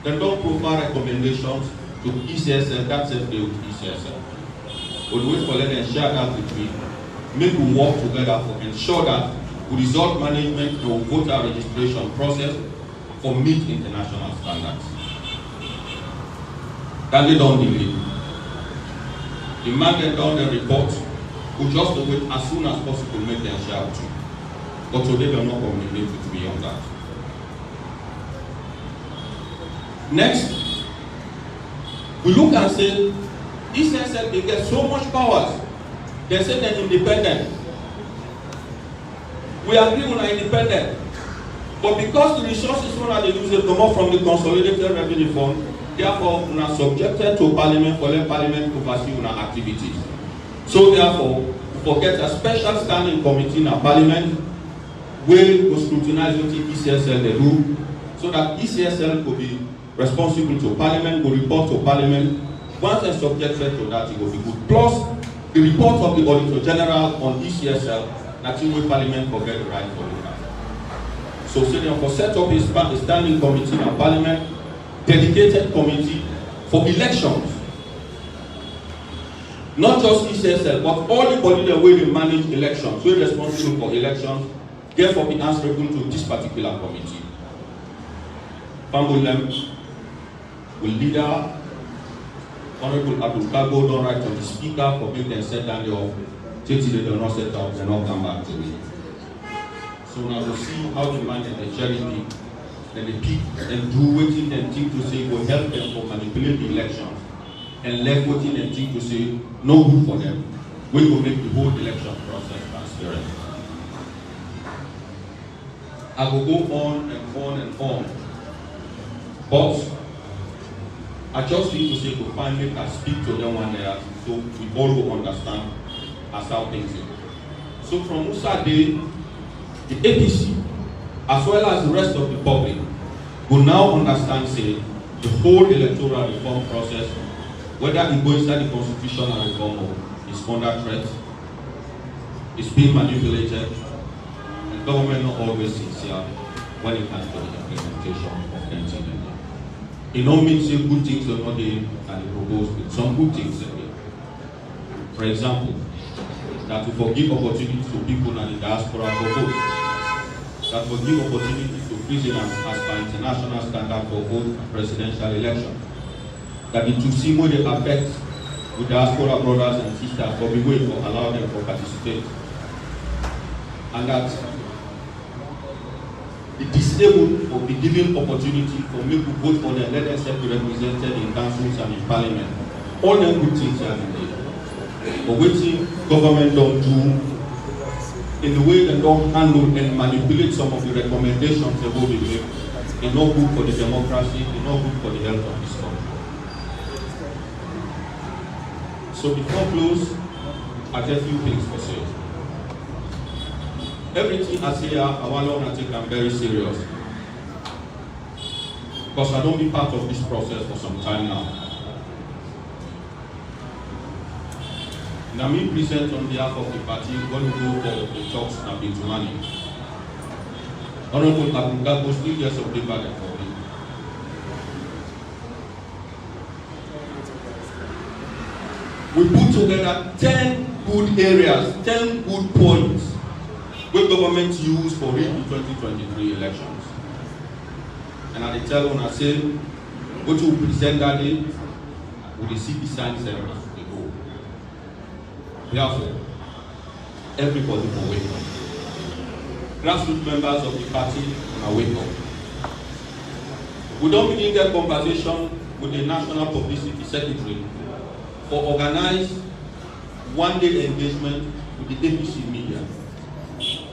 they don't provide recommendations to ECSL, that's if they with ECSL. We'll wait for them and share that with me. Make we work together to ensure that we result management and voter registration process for meet international standards. That they don't delay. The man that done the report will just wait as soon as possible make them share with you. But today they are not communicating with me on that. Next, we look and say, ECSL they get so much powers. They say they're independent. We agree on are independent. But because the resources they use it come up from the consolidated revenue fund, therefore, we are subjected to Parliament for let Parliament to pursue our activities. So therefore, we forget a special standing committee in our Parliament will scrutinize what ECSL they do, so that ECSL could be responsible to Parliament, will report to Parliament. Once they're subjected to that, it will be good. Plus, the report of the Auditor General on ECSL, that will Parliament forget the right to look at. So, for set up a standing committee in our Parliament, dedicated committee for elections. Not just ECSL, but all the body that will manage elections, we're responsible for elections therefore be answerable to this particular committee. Pambulem will leader Honorable Abdul Kago don't write to the speaker for being them set down the office. They don't not set up, they not come back to it. So now we'll see how the man and the charity and the people and do waiting and think to say will help them for manipulate the elections and left waiting and think to say no good for them. We will make the whole election process transparent. I will go on and on and on. But I just need to say to finally can speak to them one day so we all will understand as how things are. So from Musa Day, the APC, as well as the rest of the public, will now understand, say, the whole electoral reform process, whether it goes inside the constitutional reform or is under threat, is being manipulated, and government not always sincere when it comes to the implementation of NTD. It don't mean say good things are not there and they propose, but some good things are there. For example, that will forgive opportunities to people in the diaspora for vote. That will give opportunities to prisoners as per international standard for vote presidential election. That it will see more the effect with diaspora brothers and sisters for the way to allow them to participate. And that the disabled will be given opportunity for me to vote for them, let them be represented in councils and in parliament. All them good things are in there. But what government don't do in the way they don't handle and manipulate some of the recommendations they will make, it's not good for the democracy, it's not good for the health of this country. So before I close, I tell a few things for sale. Everything I say here, I want to take I'm very serious. Because I don't be part of this process for some time now. Now me present on behalf of the party when we go for the talks in Bintumani. Honorable Abunga was 3 years of paper and for me. We put together 10 good areas, 10 good points where government use for the 2023 elections. And I tell when I say, what you present that day, we see the signs and they go. Therefore, everybody will wake up. Grassroots members of the party will wake up. We don't begin that conversation with the National Publicity Secretary for organized one-day engagement with the APC media.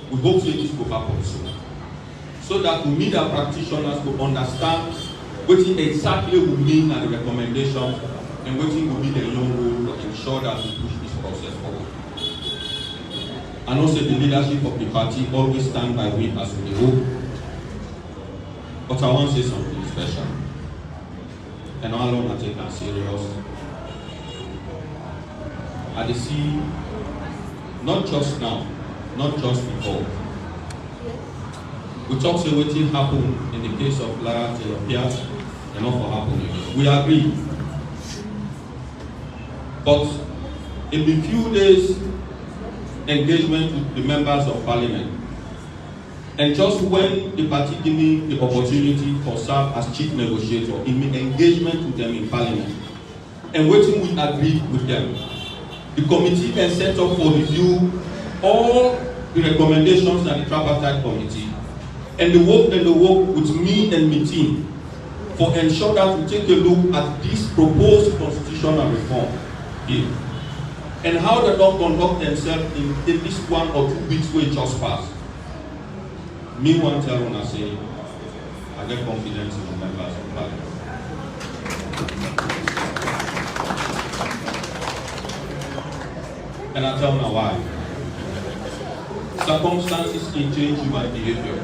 We hope that this will happen soon. So that we meet our practitioners to understand what it exactly will mean and the recommendations and what it will be the long role to ensure that we push this process forward. And also the leadership of the party always stand by we as we hope. But I want to say something special. And I don't want to take that serious. I see, not just now, not just before. We talk about what happened in the case of Lara Piat and not for happening. We agree. But in the few days engagement with the members of parliament, and just when the party gave me the opportunity to serve as chief negotiator in the engagement with them in parliament, and waiting we agreed with them, the committee then set up for review all the recommendations and the tripartite committee, and the work with me and my team for ensure that we take a look at this proposed constitutional reform here and how they don't conduct themselves in this 1 or 2 weeks we just passed. Me one tell when I say I get confidence in the members of parliament. And I tell now why. Circumstances can change human behavior.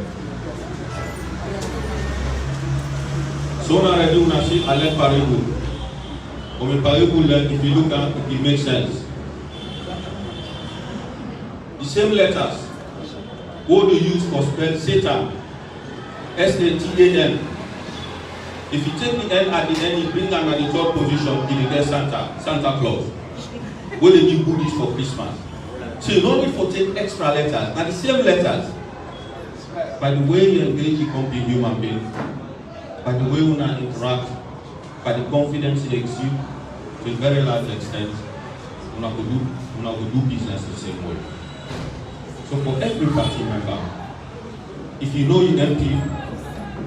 So now I do not say I let Paribu. Or when Paribu learn, if you look at it, it makes sense. The same letters, what they use for spell Satan, S-A-T-A-N. If you take the N at the end, you bring them at the 3rd position, you get Santa Claus. Where they give goodies for Christmas. So you don't need to take extra letters, and the same letters. by the way you engage the company human being, by the way you interact, by the confidence you exude, to a very large extent, you will do business the same way. So for every party member, if you know you MP,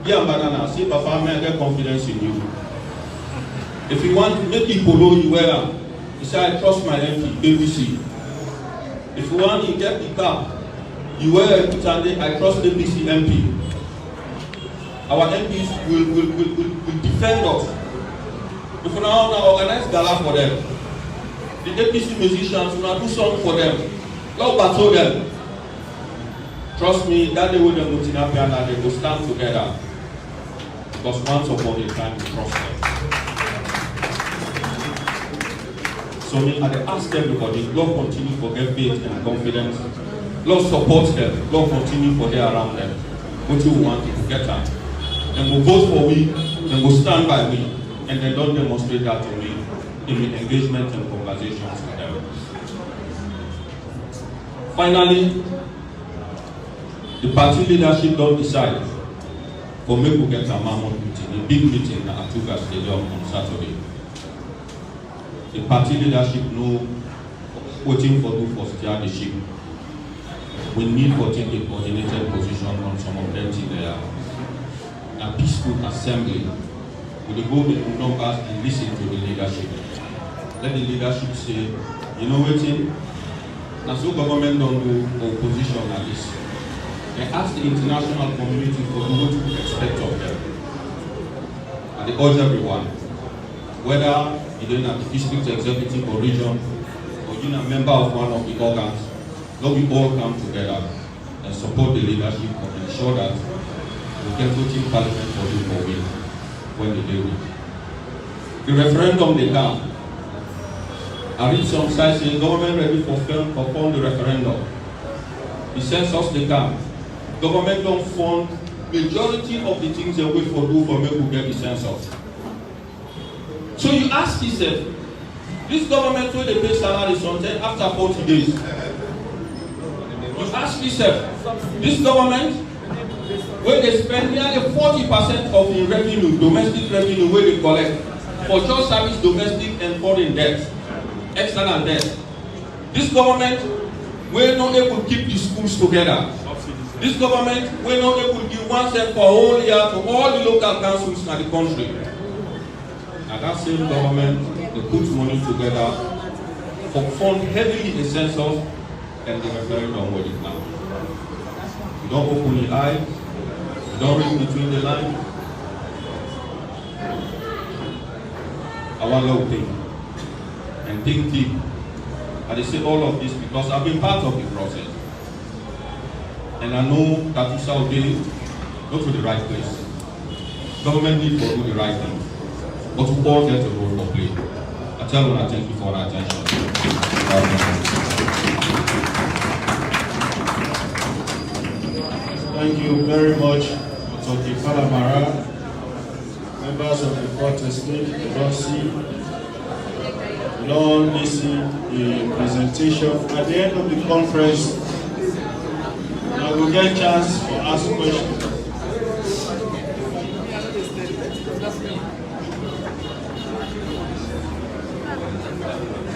yeah, banana, see Papa, may I get confidence in you. If you want to make people know you well, you say, I trust my MP, ABC. If you want to get the car, you wear a I trust ABC MP. Our MPs will defend us. If we now organize gala for them, the APC musicians will do something for them. Lord battle them. Trust me, that day when they go to Napiana, they will stand together. Because once upon a time, we trust them. So I ask everybody, Lord continue for their faith and confidence. Lord support them. Lord continue for their around them. What you want to get at. And we'll vote for me, and we'll stand by me, and then don't demonstrate that to me in the engagement and conversations with them. Finally, the party leadership don't decide for me to get a mammoth meeting, a big meeting at Atuga Stadium on Saturday. The party leadership know waiting for do for steer the ship. We need to take a coordinated position on some of them there. A peaceful assembly with the go in numbers and listen to the leadership. Let the leadership say, you know what, now so government don't do opposition at this. They ask the international community for what to expect of them. And they urge everyone, whether you're in a district executive or region, or you're a member of one of the organs, let we all come together and support the leadership and ensure that we get voting parliament for you for win when they do it. The referendum they come. I read some sites saying government ready for perform the referendum. The census they come. Government don't fund majority of the things they wait for do for me to get the census. So you ask yourself, this government will they pay salaries on after 40 days. You ask yourself, this government where they spend nearly 40% of the revenue, domestic revenue, where they collect for just service, domestic and foreign debt, external debt. This government will not able to keep the schools together. This government will not able to give 1 cent for a whole year to all the local councils in the country. And that same government, they put money together for fund heavily the census and the referendum where it now. You don't open your eyes. Don't read between the lines. I want to think and think deep. And I say all of this because I've been part of the process. And I know that to Saudi go to the right place. Government need to do the right thing. But we all get a role to play. I tell you, I thank you for your attention. Thank you very much, Dr. Falamara, members of the court estate. You don't see, you don't listen to the presentation. At the end of the conference, I will get a chance to ask questions.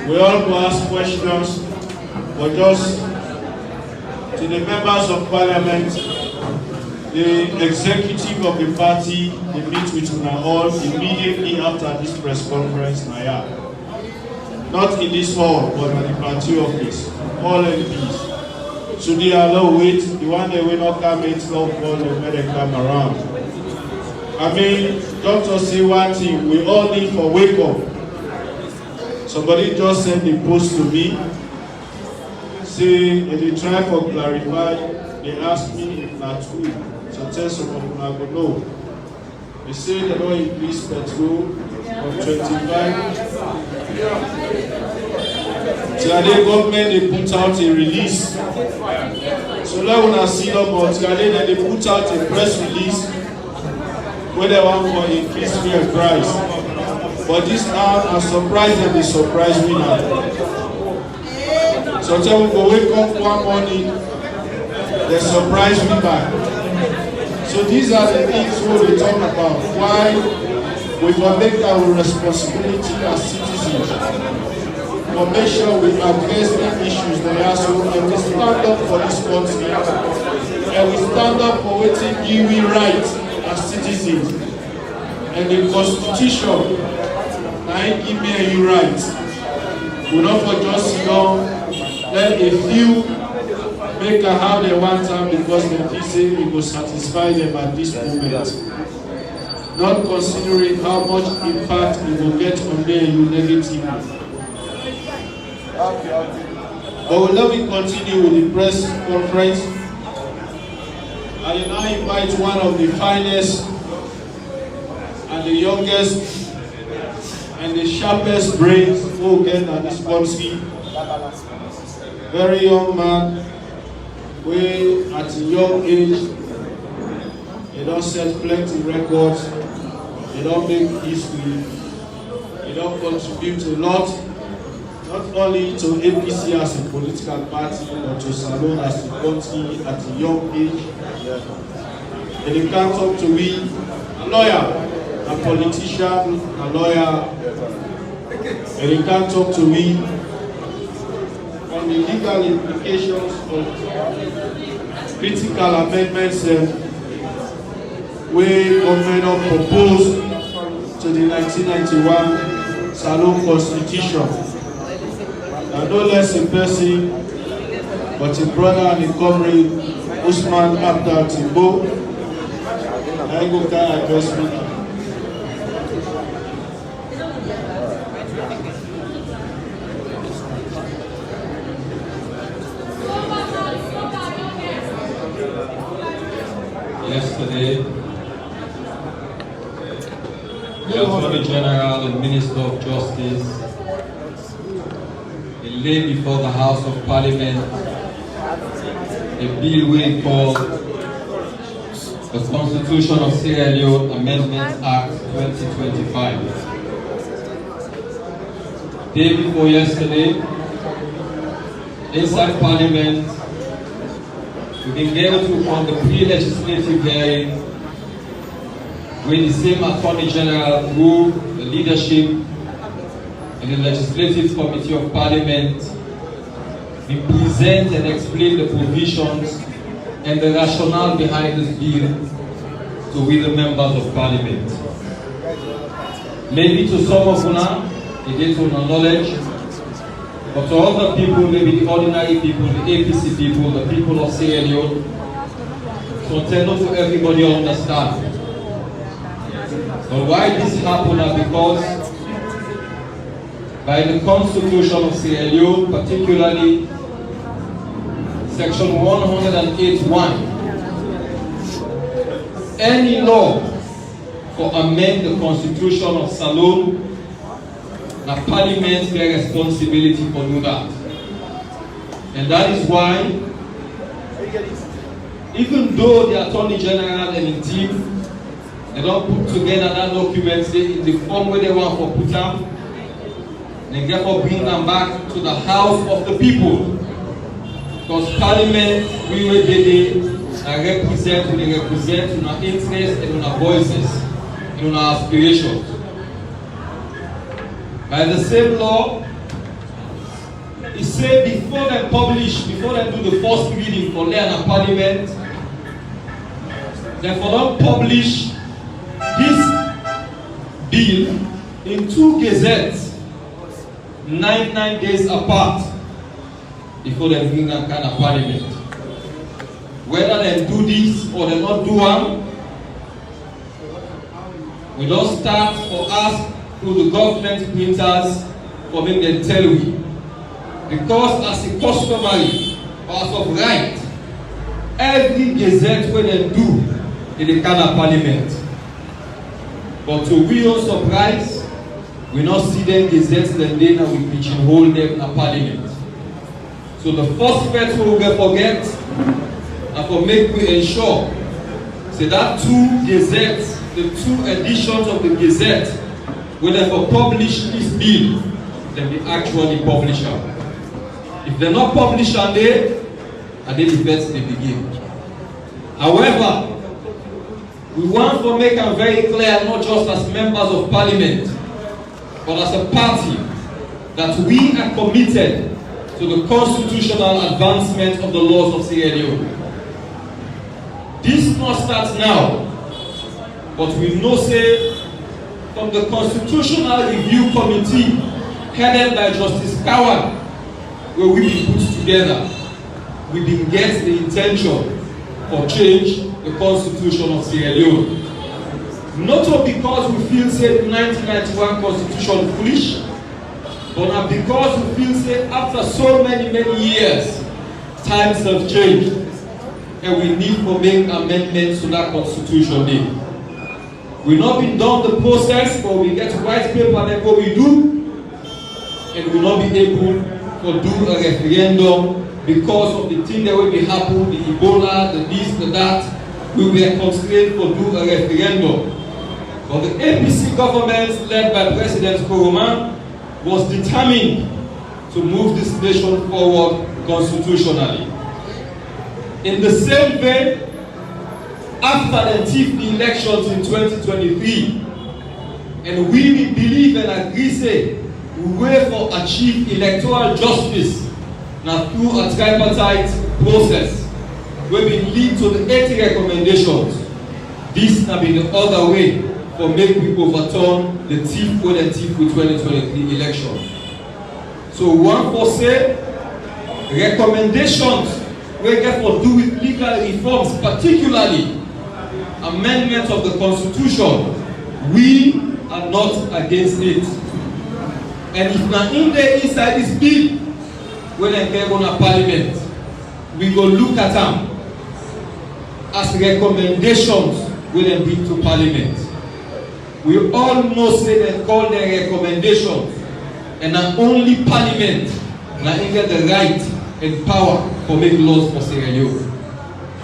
We all will ask questions, but just to the members of parliament, the executive of the party, they meet with una all immediately after this press conference. Not in this hall, but at the party office. All MPs. So they allow wait, the one that will not come in, not call them when they come around. I mean, doctor say one thing, we all need for wake up. Somebody just sent a post to me, say, if they try for clarify, they ask me if not true. So tell some of them I go know. They say they don't increase petrol from 25. Today government they put out a release. So let una see up on today that they put out a press release where they want for increase fuel price. But this hour I surprised them, they surprised me now. So tell me go wake up one morning, they surprise me back. So these are the things we talk about. Why we will make our responsibility as citizens. For make sure we address the issues they are so, and we stand up for this country. And we stand up for what we right as citizens. And the Constitution, now give me a right. We not for just let a few make how they want them because they say it will satisfy them at this moment. Not considering how much impact it will get on them negatively. But let me continue with the press conference. I now invite one of the finest and the youngest and the sharpest brains who get at this country. Very young man, way at a young age, they don't set plenty records, they don't make history, they don't contribute a lot, not only to APC as a political party, but to Salone as a country at a young age. And they can't talk to me, a lawyer, a politician, a lawyer, and they can't talk to me on the legal implications of critical amendments where government proposed to the 1991 Salone Constitution. No less a person, but a brother and a comrade, Usman Abdul Timbo. I go there address me. Yesterday, the Attorney General and Minister of Justice laid before the House of Parliament a bill we call the Constitution of Sierra Leone Amendment Act 2025. Day before yesterday, inside Parliament, we've been able to hold the pre-legislative hearing with the same Attorney General through the leadership in the Legislative Committee of Parliament. We present and explain the provisions and the rationale behind this bill to we the members of Parliament. Maybe to some of you, it is to knowledge, but to other people, maybe the ordinary people, the APC people, the people of Sierra Leone, so tell to everybody understand. But why this happened because by the Constitution of Sierra Leone, particularly Section 108(1), any law for amend the Constitution of Salone, the Parliament bears responsibility for doing that. And that is why, even though the Attorney General and the team, they don't put together that document in the form where they want to put them, and therefore bring them back to the House of the people. Because Parliament, we represent our interests and our voices, and our aspirations. By the same law, it said before they do the first reading for the Parliament, therefore don't publish this bill in 2 gazettes, 9 days apart, before they bring that kind of Parliament. Whether they do this or they not do it, we don't start or ask through the government printers for them to tell we. Because as a customary or as of right, every gazette where they do in the kind of Parliament. But to we own surprise, we not see them gazettes then and we pigeonhole them in Parliament. So the first bet we will forget and for make we ensure say that 2 gazettes, the 2 editions of the gazette, when they publish this bill, then they actually publish it. If they're not published on there, and then the bets they begin. However, We want to make it very clear, not just as members of parliament, but as a party, that we are committed to the constitutional advancement of the laws of Sierra Leone. This not starts now, but we know say from the Constitutional Review Committee headed by Justice Kawan, where we been put together, we didn't get the intention for change the Constitution of Sierra Leone. Not only because we feel say the 1991 Constitution foolish, but not because we feel say after so many years, times have changed, and we need to make amendments to that Constitution day. We not been done the process, but we get white paper then what we do, and we not be able to do a referendum because of the thing that will be happen, the Ebola, the this, the that. We were constrained to do a referendum. But the APC government, led by President Koroma, was determined to move this nation forward constitutionally. In the same vein, after the chief elections in 2023, and we believe and agree say we way for achieve electoral justice now through a tripartite process, we will lead to the 80 recommendations. This has been the other way for make people overturn the thief with 2023 election. So one for say recommendations we get for do with legal reforms, particularly amendment of the Constitution. We are not against it. And if not in there inside this bill, when they get on a parliament, we go look at them as recommendations when they bring to parliament. We all know say they call their recommendations, and not only parliament now get the right and power for make laws for Sierra Leone.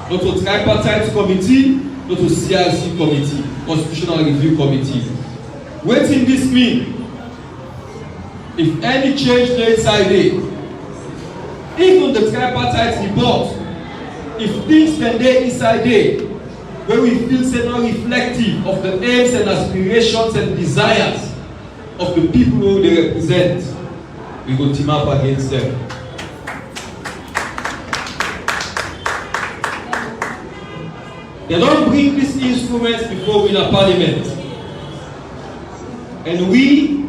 Not to tripartite committee, not to CRC committee, Constitutional Review Committee. What in this mean? If any change inside there, even the tripartite report, if things can dey inside there, where we feel say not reflective of the aims and aspirations and desires of the people who they represent, we go team up against them. They don't bring these instruments before we in a parliament. And we,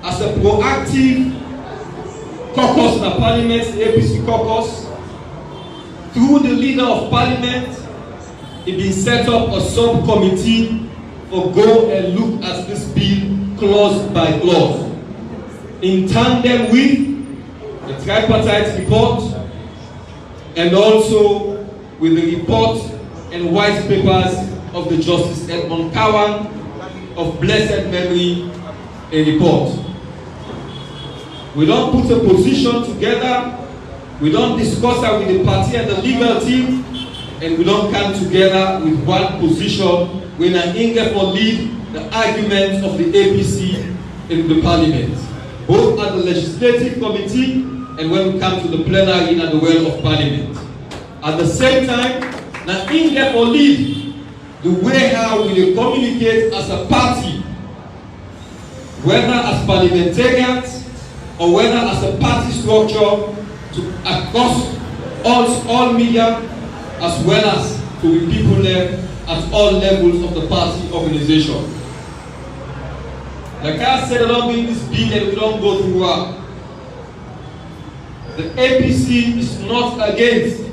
as a proactive caucus in the parliament, the APC caucus, through the leader of parliament, it been set up a subcommittee for go and look at this bill clause by clause, in tandem with the tripartite report and also with the report and white papers of the Justice Edmond Kawan of blessed memory, a report. We don't put a position together, we don't discuss it with the party and the legal team, and we don't come together with one position when I anger for lead the arguments of the APC in the parliament, both at the legislative committee and when we come to the plenary at the well of parliament. At the same time, now anger for lead the way how we communicate as a party, whether as parliamentarians or whether as a party structure to across all media, as well as to the people there at all levels of the party organization. Like I said, I don't mean this bill and we don't go through work. The APC is not against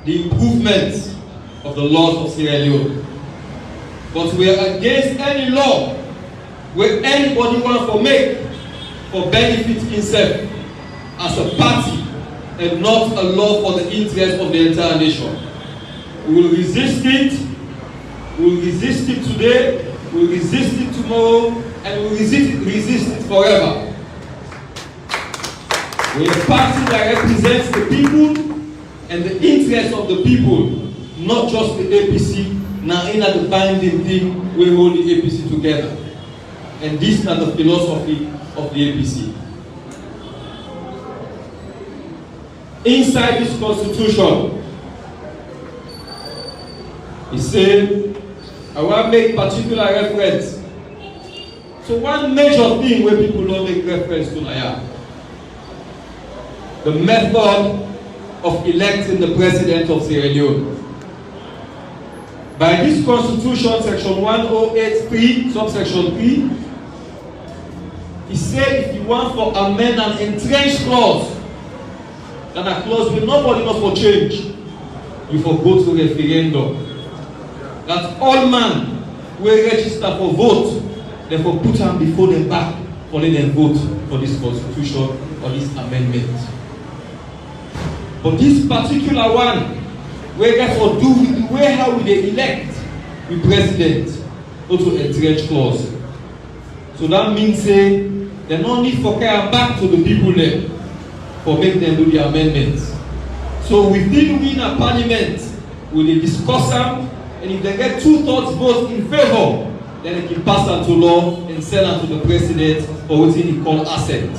the improvements of the laws of Sierra Leone, but we are against any law where anybody wants to make for benefit himself as a party and not a law for the interest of the entire nation. We will resist it. We will resist it today. We will resist it tomorrow, and we will resist it forever. We are a party that represents the people and the interests of the people, not just the APC. Now, in the binding thing, we hold the APC together, and this is not the philosophy of the APC. Inside this constitution, He said, I want to make particular reference. So one major thing where people don't make reference to now, the method of electing the president of Sierra Leone. By this constitution, section 1083, subsection 3, he said if you want for amend an entrenched clause, then a clause will nobody not for change, you for go to referendum. That all man will register for vote, therefore put them before them back for let them vote for this constitution or this amendment. But this particular one, we therefore do with the way how we they elect the president, not to entrench clause. So that means say they no need for care back to the people there for make them do the amendments. So within a parliament, we they discuss them, and if they get 2/3 votes in favor, then they can pass them to law and send them to the president for what he call assent.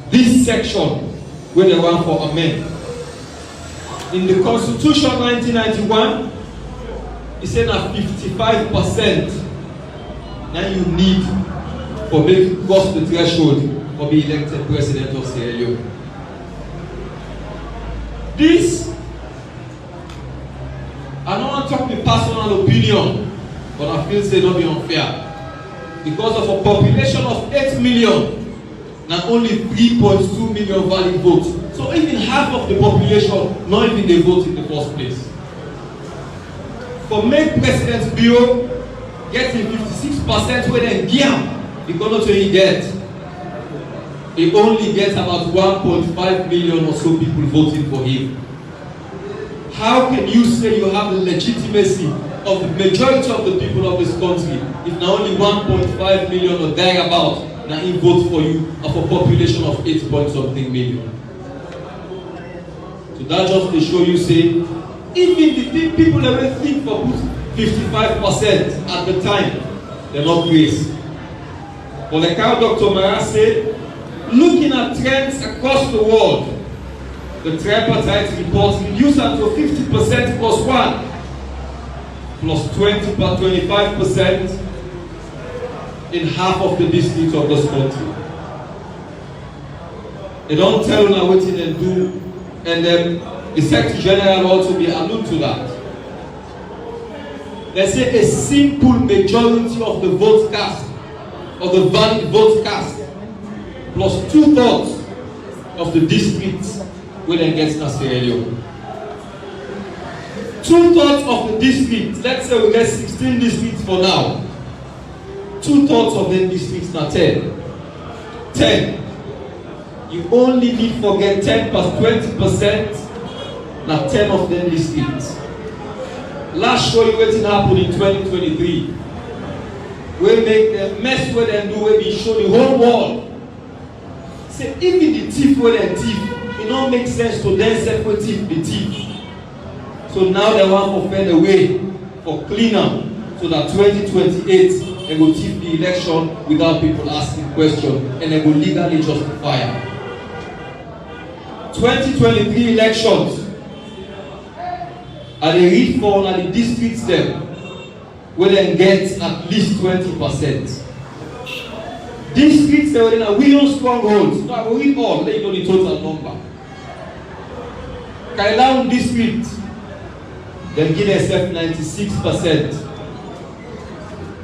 This section where they want for amend. In the Constitution 1991, it said that 55% now you need for make cross the threshold for be elected president of Sierra Leone. This, I don't want to talk my personal opinion, but I feel say not be unfair. Because of a population of 8 million, not only 3.2 million valid votes. So even half of the population not even they vote in the first place. For make President Bio getting 56% where they get, because not only get, he only gets about 1.5 million or so people voting for him. How can you say you have the legitimacy of the majority of the people of this country if now only 1.5 million or thereabout now he vote for you of a population of 8-point-something million? So that just to show you say, even the people that will think for 55% at the time, they're not crazy. But like how Dr. Mara said, looking at trends across the world, the tripartite report reduced them to 50% plus 1, plus 25% in half of the districts of this country. They don't tell now what they do, and then the Secretary General also be allude to that. They say a simple majority of the votes cast, of the valid votes cast, plus 2/3 of the districts will then get Sierra Leone. 2/3 of the districts, let's say we get 16 districts for now. 2/3 of them districts now 10. 10. You only need to get 10 plus 20%, now 10 of them districts. Last show you what happened in 2023. We make the mess where they do, where we show the whole world. Say even the thief where they thief, it don't make sense to then separate thief the thief. So now they want to find a way for cleaner so that 2028 they will thief the election without people asking questions and they will legally justify it. 2023 elections and they read for the districts them where they get at least 20%. Districts they were in a William strongholds. So I will read all, let you know the total number. Kailaun district, they give themselves 96%.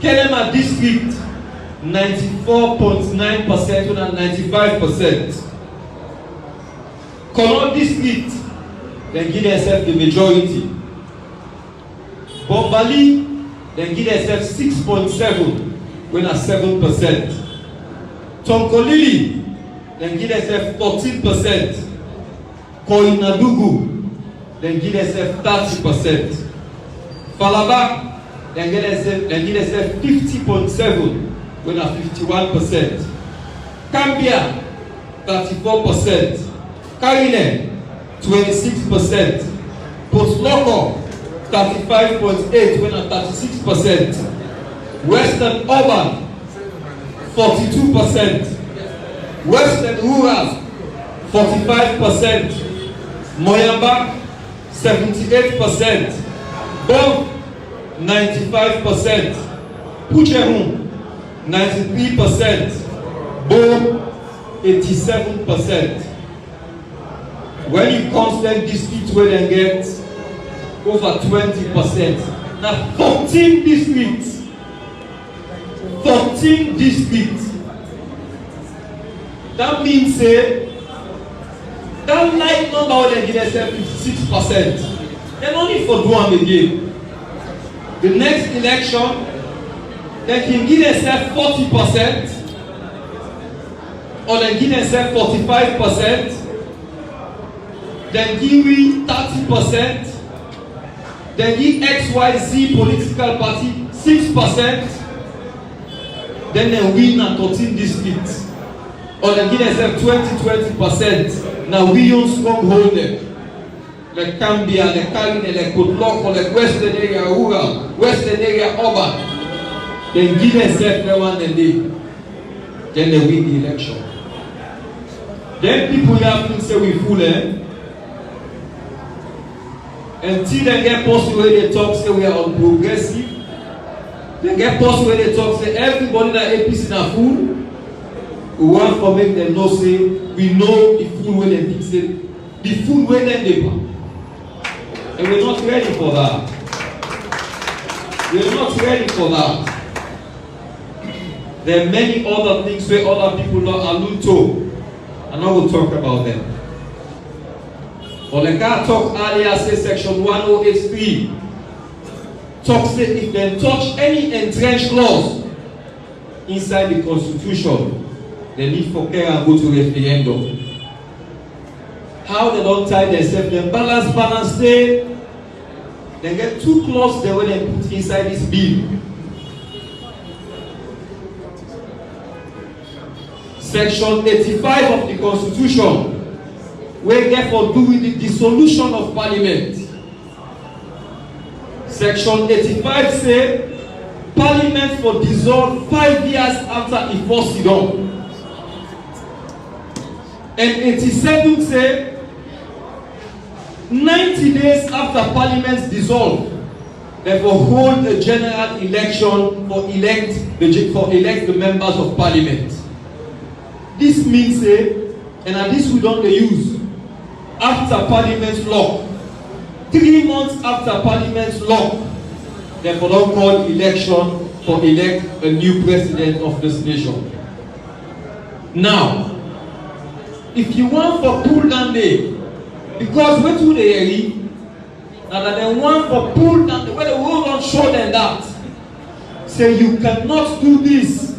Kelema district, 94.9% and 95%. Kono district, they give themselves the majority. Bombali, they give themselves 6.7 when at 7%. Tonkolili, they give themselves 14%. Koinadugu, they give themselves 30%. Falaba, they give themselves 50.7 when at 51%. Cambia, 34%. Karine, 26%. Post-Loco, 35.8 when at 36%. Western Urban, 42%. Western Rural, 45%. Moyamba, 78%. Above 95%. Pucherum 93%. Bo 87%. When you constant districts where they get over 20%. Now 14 districts. 14 districts. That means that light number will give themselves 56%. Then only for do am again. The next election, they can give themselves 40%, or they give themselves 45%, then give we 30%, then give XYZ political party 6%, then they win and 13 districts. Or they give themselves 20%. Now we don't stronghold them. Like Cambia, like Caline, like Putlok, or like Western area rural, Western area urban. Then give themselves the one and they. Then they win the election. Then people have to say we fool until they get post where they talk say we are unprogressive. They get post where they talk say everybody that APC na fool. We want to make them know say we know the food where they think say the food where they labor. And we're not ready for that. We're not ready for that. There are many other things where other people not allude to. And I will talk about them. But like I talked earlier, say section 1083 talks say if they touch any entrenched clause inside the constitution, they need for care and go to referendum. How they don't tie themselves, then balance stay. They get two clauses they will put inside this bill. Section 85 of the Constitution, where therefore do with the dissolution of Parliament. Section 85 say Parliament for dissolve 5 years after it was sit down. And 87 say 90 days after Parliament dissolved, therefore hold a general election for elect the members of Parliament. This means and at this we don't use after Parliament's law. 3 months after Parliament's law, therefore don't call election for elect a new president of this nation. Now, if you want for pull down day, because we do the area, now that they want for pull down day, where the world don't show them that, say you cannot do this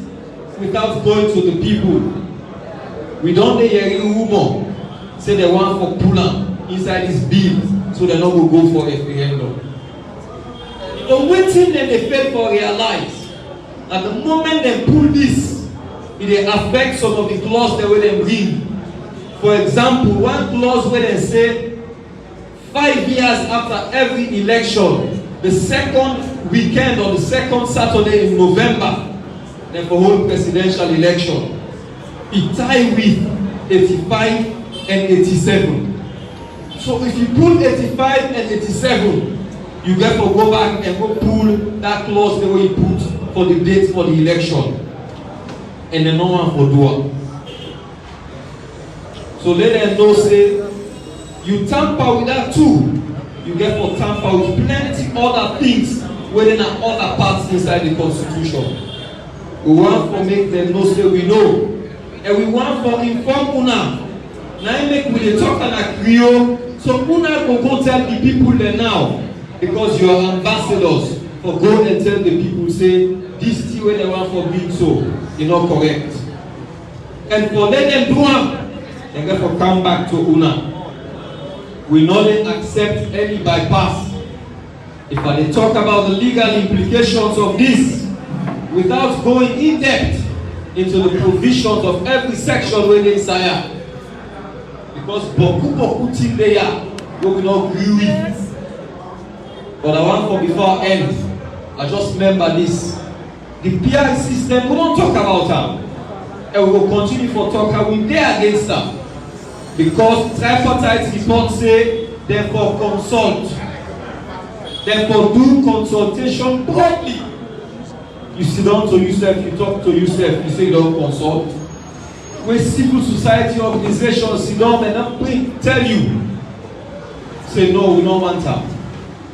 without going to the people. We don't hear rumor say they want for pull down inside this bill, so they not go for a referendum. The waiting them they fail for realize at the moment they pull this, it affects some of the clauses they will bring. For example, one clause where they say 5 years after every election, the second weekend or the second Saturday in November, then for whole presidential election, it ties with 85 and 87. So if you pull 85 and 87, you get to go back and go pull that clause the way you put for the date for the election. And then no one for do it. So let them know say you tamper with that too. You get for tamper with plenty other things within other parts inside the constitution. We want to make them know say we know. And we want to inform una. Now make we talk and Creole. So una go tell the people there now. Because you are ambassadors. For go and tell the people say this thing where they want for being so. You're not correct. And for let them do them. They get to come back to una. We not accept any bypass. If I talk about the legal implications of this without going in depth into the provisions of every section where they say, because beaucoup things there we will not agree with. But I want for before I end, I just remember this. The PI system, we don't talk about that. And we will continue for talk how we dare against that. Because tripartite report say, therefore consult. Therefore, do consultation broadly. You sit down to yourself, you talk to yourself, you say you don't consult. When civil society organizations sit down and tell you, say no, we don't want them.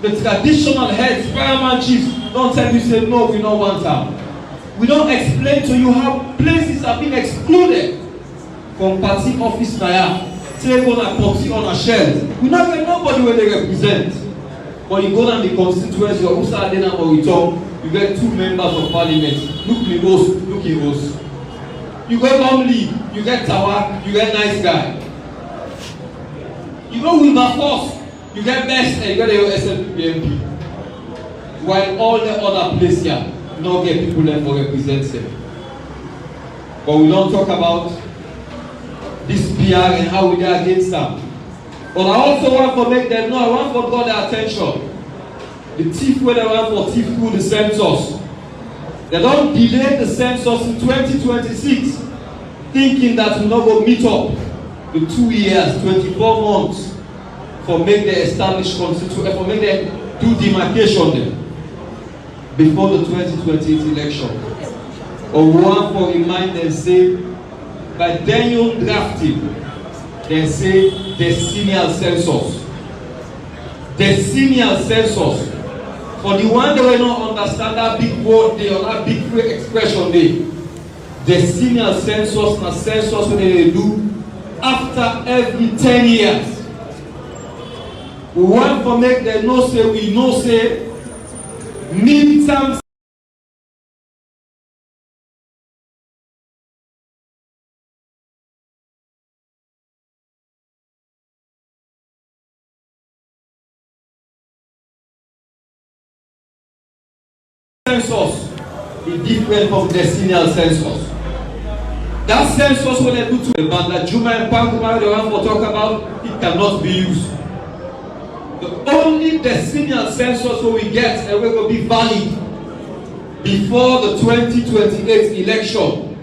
The traditional heads, fireman chiefs, don't tell you, say no, we don't want them. We don't explain to you how places are being excluded from party office now. Take on a party on a shelf. We not get nobody where they represent. But you go down the constituency or Usa Adena or we talk, you get 2 members of parliament. Look Ligos, look Igos. You go Lumley, you get Tawa, you get Nice Guy. You go Wilberforce, you get Best and you get your SNPMP. While all the other places here, not get people there for represent them. But we don't talk about this PR and how we are against them. But I also want to make them know, I want to draw their attention. The thief where they want for thief through the census. They don't delay the census in 2026, thinking that we're not going to meet up the 2 years, 24 months, for make the established constitution, for make them do demarcation there before the 2028 election. Or we want to remind them, say, by Daniel drafting, they say decennial census. Decennial census. For the one that will not understand that big word there or that big expression there, decennial census na census when they do after every 10 years. We want to make them know say we know say midterm census is different from decennial census. That census when they do to the band that Juma and Pankuma they want to talk about, it cannot be used. The only decennial census we get and we will be valid before the 2028 election,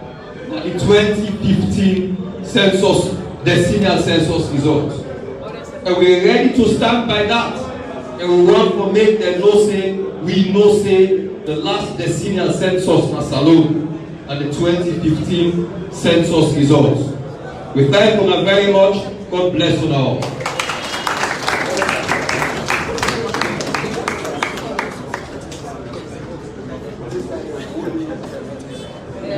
the 2015 census, decennial census results. And we're ready to stand by that. And we want to make them know say, we know say, the last decennial census na Salone and the 2015 census results. We thank you very much. God bless you all.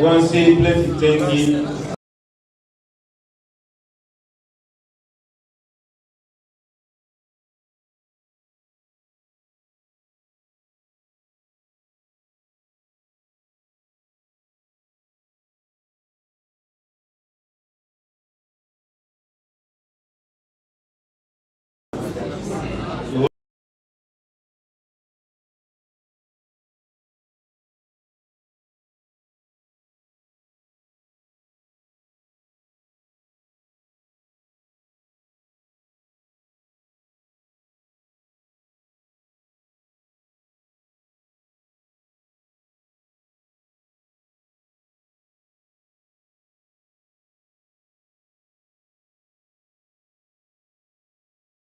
One say plenty thank you.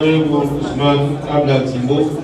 Usman Abdal Timbo.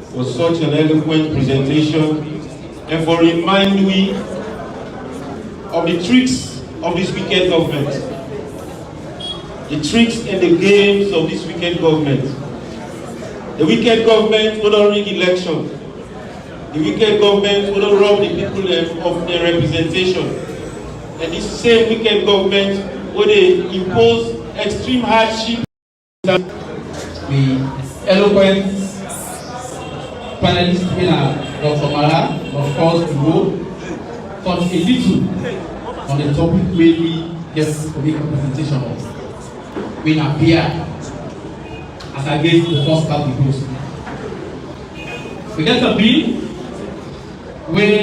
For such an eloquent presentation and for reminding me of the tricks of this wicked government. The tricks and the games of this wicked government. The wicked government will not rig election. The wicked government will not rob the people of their representation. And this same wicked government will they impose extreme hardship. The eloquent panelist winner, Dr. Mara, of course, to go, thought a little on the topic where we get to make a presentation of. We appear as against the first party post. We get a bill where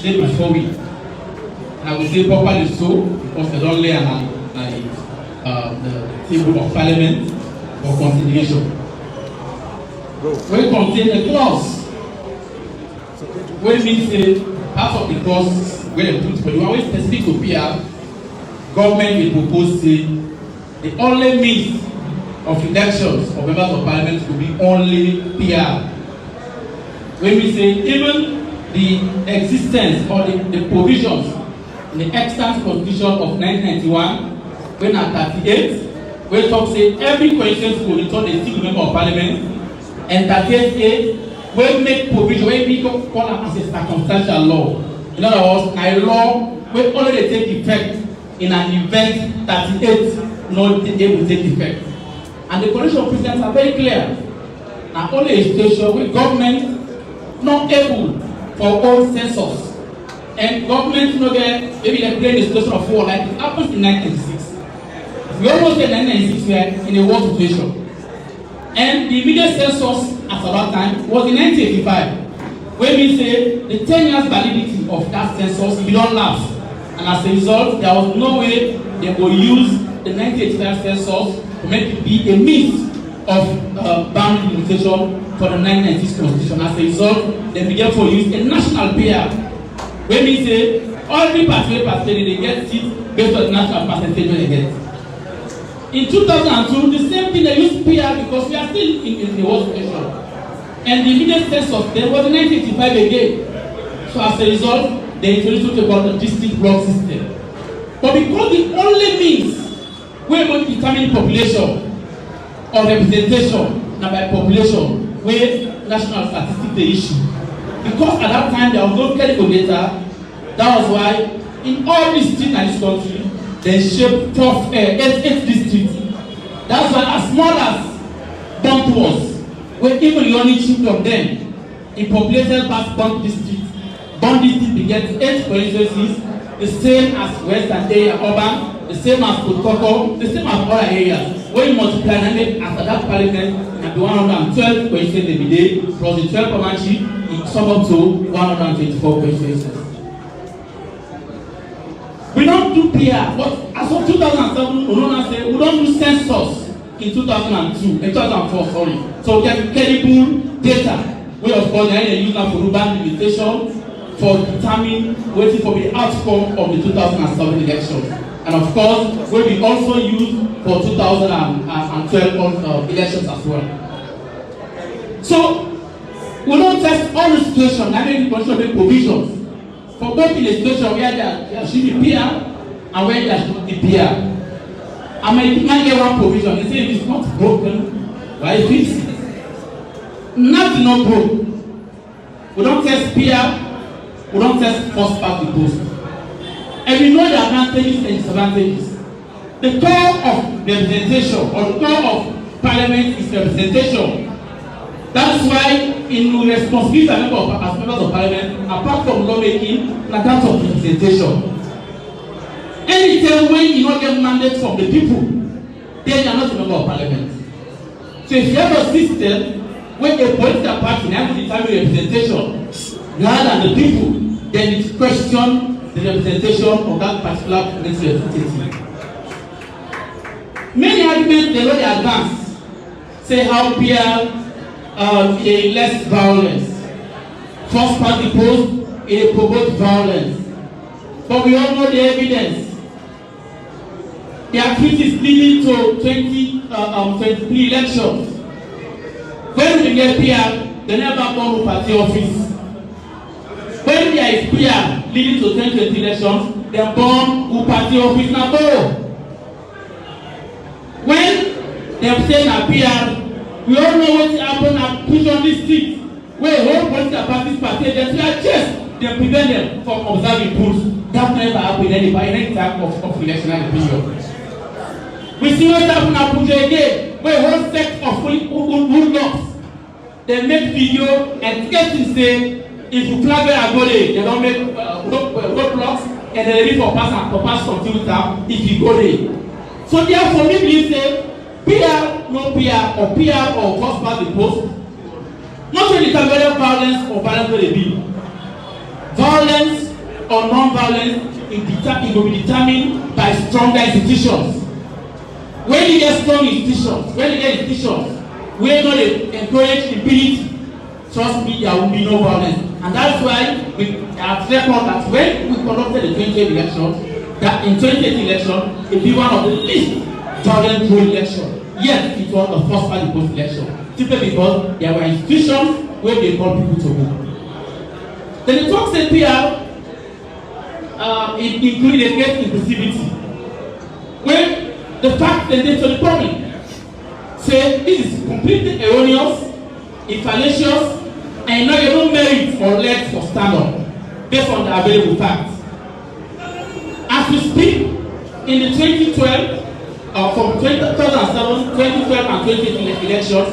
they before we. And I will say properly so because they don't lay the table of parliament for consideration. We contain a clause where we say part of the clause where they put, but the one way specific to PR, government will propose say the only means of elections of members of parliament will be only PR. When we say even the existence or the provisions in the extant constitution of 1991, when at 38, where talk say every constituency will return a single member of parliament, and 38A will make provision, where we call it as a circumstantial law. In other words, a law will only take effect in an event 38 not able to take effect. And the condition of precedents are very clear. Now only a situation where government not able for all census, and government no get maybe they play the situation of war like it happened in 1996. We almost get 1996 were in a war situation. And the immediate census at that time was in 1985, where we say the 10 years validity of that census did not lapse. And as a result, there was no way they would use the 1985 census to make it be a means of boundary limitation for the 1996 constitution. As a result, they began to use a national PR, where we say every participant they get seats based on the national percentage they get. In 2002, the same thing they used PR because we are still in the war situation. And the immediate census there was in 1985 again. So as a result, they introduced what they call the district block system. But because the only means we're going to determine population or representation now by population where national statistics they issue. Because at that time there was no credible data, that was why in all districts in this country they shaped 8 districts. That's why as small as Bond was, where even the only chief of them in populated past Bond district begets 8 constituencies, the same as Western area urban, the same as Kotoko, the same as other areas. When you multiply and after that parliament, and the 112 constituencies every day, plus the 12 Comanche, it sum up to 124 constituencies. We don't do PR, but as of 2007, we don't do census in 2004, sorry. So we have credible data. We of course they use now for urban limitation for determining waiting for the outcome of the 2007 elections. And of course, we will also use for 2012 elections as well. So we don't test all the situations, I mean the provisions. For both in a situation where there should be PR and where there should be PR. I might get one provision, they say if it's not broken, why fix it? Nothing not broke. We don't test PR, we don't test first party post. And we know the advantages and disadvantages. The core of representation or the core of parliament is representation. That's why in responsibility as members of parliament, apart from lawmaking, na that of representation. Anytime when you not get mandate from the people, then you are not a member of parliament. So if you have a system where a political party has to determine representation rather than the people, then it questions the representation of that particular representative. Many arguments they already advance say how PR less violence. First party post, it promotes violence. But we all know the evidence. The activities leading to 2023 elections. When we get PR, they never come to party office. When there is PR leading to 2023 elections, they bomb to party office now. When they say na PR, we all know what happened at Pujon district, where whole political parties participated, they just they prevent them from observing polls. That never happened in any type of electional period. We see what happened at Pujon again, where whole set of hoodlums, they make video and get to say, if you flag a go they don't make roadblocks, and then ready for pass continue term if you go there. So therefore, me believe say PR, no PR, or PR or first past the post, not really determine whether violence or violence will be. Violence or non-violence it will be determined by stronger institutions. When you get strong institutions, where not encourage impunity, trust me, there will be no violence. And that's why we have record that when we conducted the 2020 election, that in 2020 election, it be one of the least violent poll election. Yes, it was the first party post election. Simply because there were institutions where they call people to vote. Then the talk said PR, it included against inclusivity. When the fact that they told the public say this is completely erroneous, it's fallacious, and now you don't merit or let for stand up based on the available facts. As we speak, in the 2012, from 2007, 2012 and 2018 elections,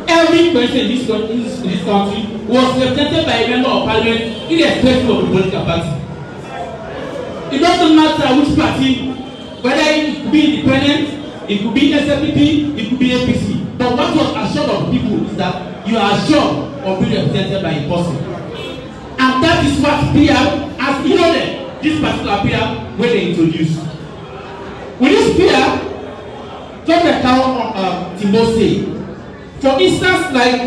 every person in this country was represented by a member of parliament irrespective of the political party. It doesn't matter which party, whether it could be independent, it could be SFPP, it could be APC. But what was assured of people is that you are assured of being represented by a person. And that is what PR, as you know them, this particular PR, when they introduced. With this PR, just like how Timbo said, for instance, like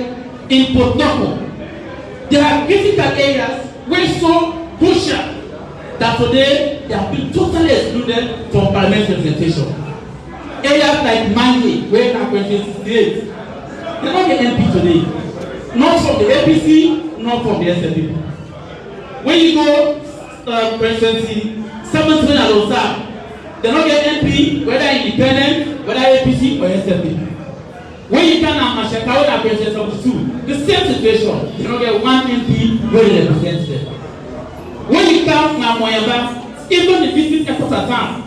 in Portnoco, there are critical areas where so crucial that today they have been totally excluded from parliamentary representation. Areas like Mangi, where now President today, they don't get MP today. Not from the APC, not from the SFP. When you go presidency, 7th and Osa, they don't get MP, whether independent, whether APC or SFP. When you can have Mashakawa and President of the two, the same situation, they don't get one MP where they represent them. When you come now Moyamba, even the business efforts at time,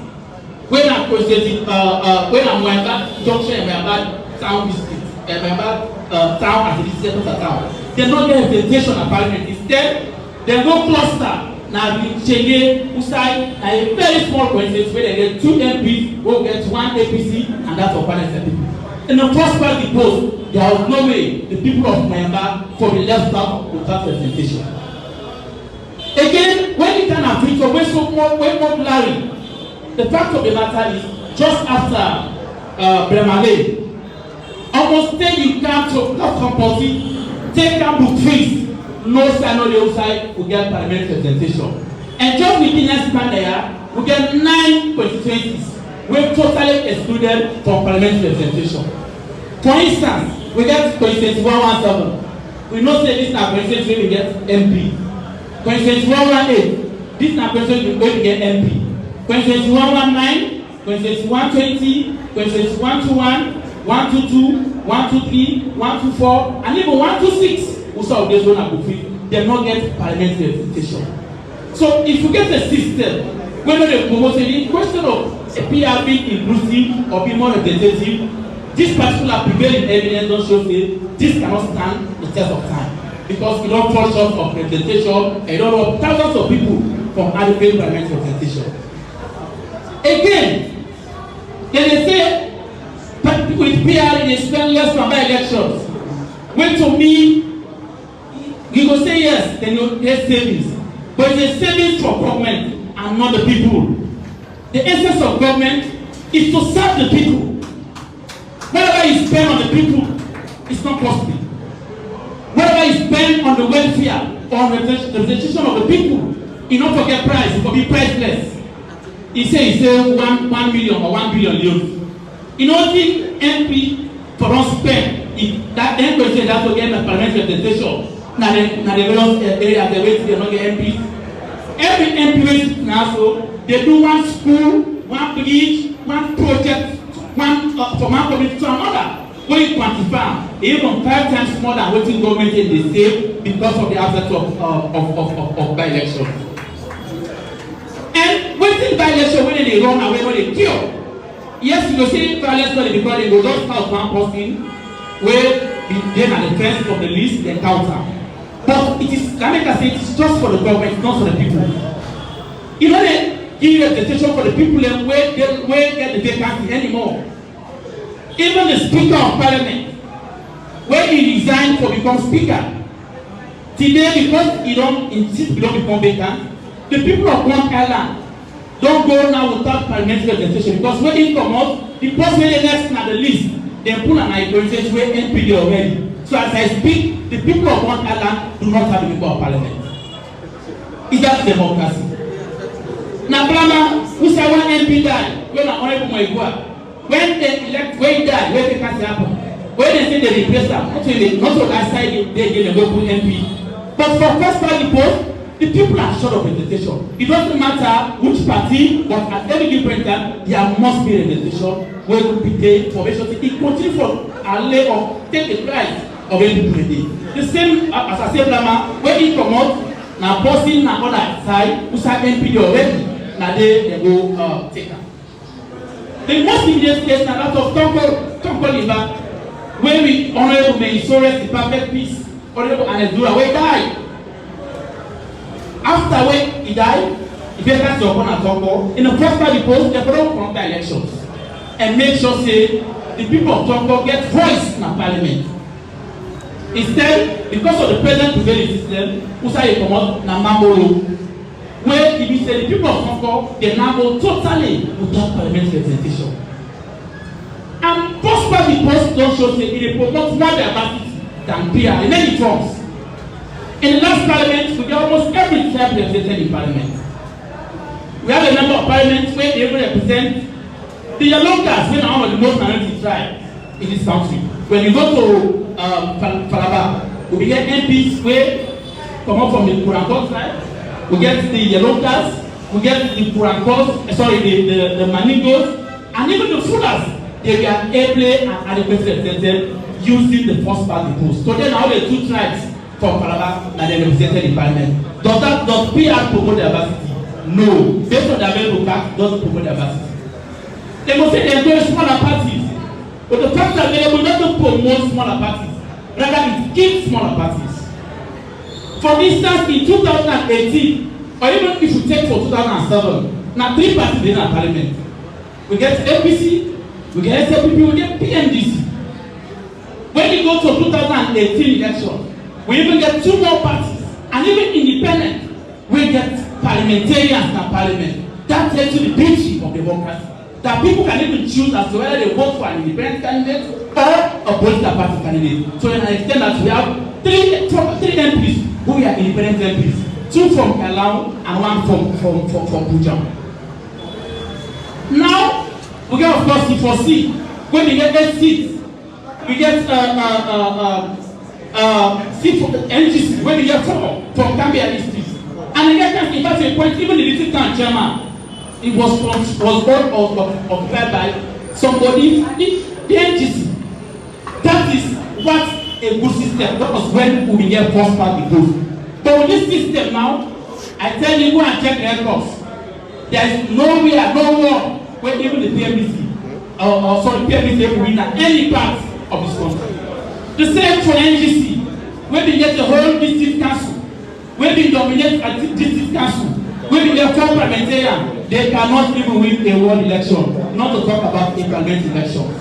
when I'm presenting, when I'm Moyamba junction and Moyamba town district, and Moyamba town as a business efforts at town, they don't get representation at parliament. Instead, they go cluster. Now, Chenge, Usai, a very small coincidence where they get 2 MPs, who get 1 APC, and that's for parliament people. In the first part of the post, there was no way the people of Moyamba for the left out without representation. Again, when you can have it, when more Larry, the fact of the matter is just after Bremale, almost 10 you come to not compulsory, take down book trees, no side, no the other side, we get parliamentary representation. And just within next span there, we get 9 constituencies, we're totally excluded from parliamentary representation. For instance, we get constituency 117. We know say this is our constituency where we get MP. Constituency 118, this is our constituency where we get MP. Constituency 119, constituency 120, constituency 121, 122, 123, 124, and even 126. We saw this one at Bufi. They not get parliamentary representation. So if you get a system, whether they promote the question of a PR being inclusive or being more representative, this particular prevailing evidence don't show that this cannot stand the test of time. Because it don't fall short of representation and it don't have thousands of people from adequate parliamentary representation. Again, then they say with PR they spend less from by elections. When to me, you go say yes, then you get savings. But it's a savings for government and not the people. The essence of government is to serve the people. Whatever you spend on the people, it's not costly. Whatever you spend on the welfare or on the representation of the people, you don't forget price, it will be priceless. He say 1 million or 1 billion euros. You know the MP for us spend, if that MP say that to get a parliamentary representation, now the various areas they wait, they don't get MPs. Every MP waits now, so they do one school, one bridge, one project, one from one community to another. When you quantify, even 5 times more than what the government they save because of the absence of by-election. And when the by-election, when they run away, when they kill, yes, you say by-election because they go just count one person where they are the first of the list, they counter. But it is, like I say, it is just for the government, not for the people. You know that give representation for the people and where get the vacancy anymore. Even the Speaker of Parliament, when he resigned for become Speaker, today because he don't insist he don't become vacant, the people of one island don't go now without parliamentary representation because when he come out, the person next on the list, they put an organization where NPD already. So as I speak, the people of one island do not have a member of parliament. Is that democracy? Now, Brahma, who said one MP died, when when they elect, when he died, when they can't happen, when they say they replace them, not to last side they go put MP. But for first party post, the people are short of representation. It doesn't matter which party, but at every different time, there must be representation where will be the formation. It continues from a level of take the price of everybody. The same as I said, Brahma, when he come out, now bossing na other side, who say NPD already, now they go take her. The most immediate case now that of Tonko Liver, where we honorable may so rest in perfect peace, honorable Anedura, where he died. After when he died, he vacancy upon a Tonko. In the first part of the post, they don't conduct elections and make sure say the people of Tonko get voice in the parliament. Instead, because of the present prevailing system, Usa come out na Mamolo, where if you say the people of Tonko, they now go totally without parliamentary representation. And post-party post don't show say it promotes more diversity than PR in many forms. In the last parliament, we get almost every tribe represented in parliament. We have a number of parliaments where they represent the Yalongas, who are one of the most minority tribes in this country. When you go to Falaba, we get MPs where come up from the Kurankos tribe, we get the Yalongas, we get the Kurankos, the Maningos, and even the Fulas. They were able and adequately represented using the first party post. So then now the two tribes from Falaba that they represented in parliament. Does PR promote diversity? No. Based on the available facts, doesn't promote diversity. They must say they encourage smaller parties. But the facts available not to promote smaller parties, rather it kills smaller parties. For instance, in 2018, or even if you take for 2007, now 3 parties in our parliament. We get APC, we get SLPP, we get PMDC. When you go to 2018 election, we even get 2 more parties, and even independent, we get parliamentarians in parliament. That tells you the beauty of democracy. That people can even choose as to whether they vote for an independent candidate or a political party candidate. So in an extent that we have 3 MPs who are independent MPs, 2 from Kalau and 1 from Bujam. Now, we get of course C4C. When we get 8 seats, we get seat for NGC. When we get 4 from Gambia district, and again, in fact, a point even the district town chairman, it was occupied by somebody, the NGC. That is what a good system. That was when we get first party vote. But with this system now, I tell you, go and check the records. There is nowhere, no more where even the PMDC PMDC will win at any part of this country. The same for NGC, when they get the whole district council, when they dominate a district council, when they get 4 parliamentarians, they cannot even win a world election, not to talk about a parliament election.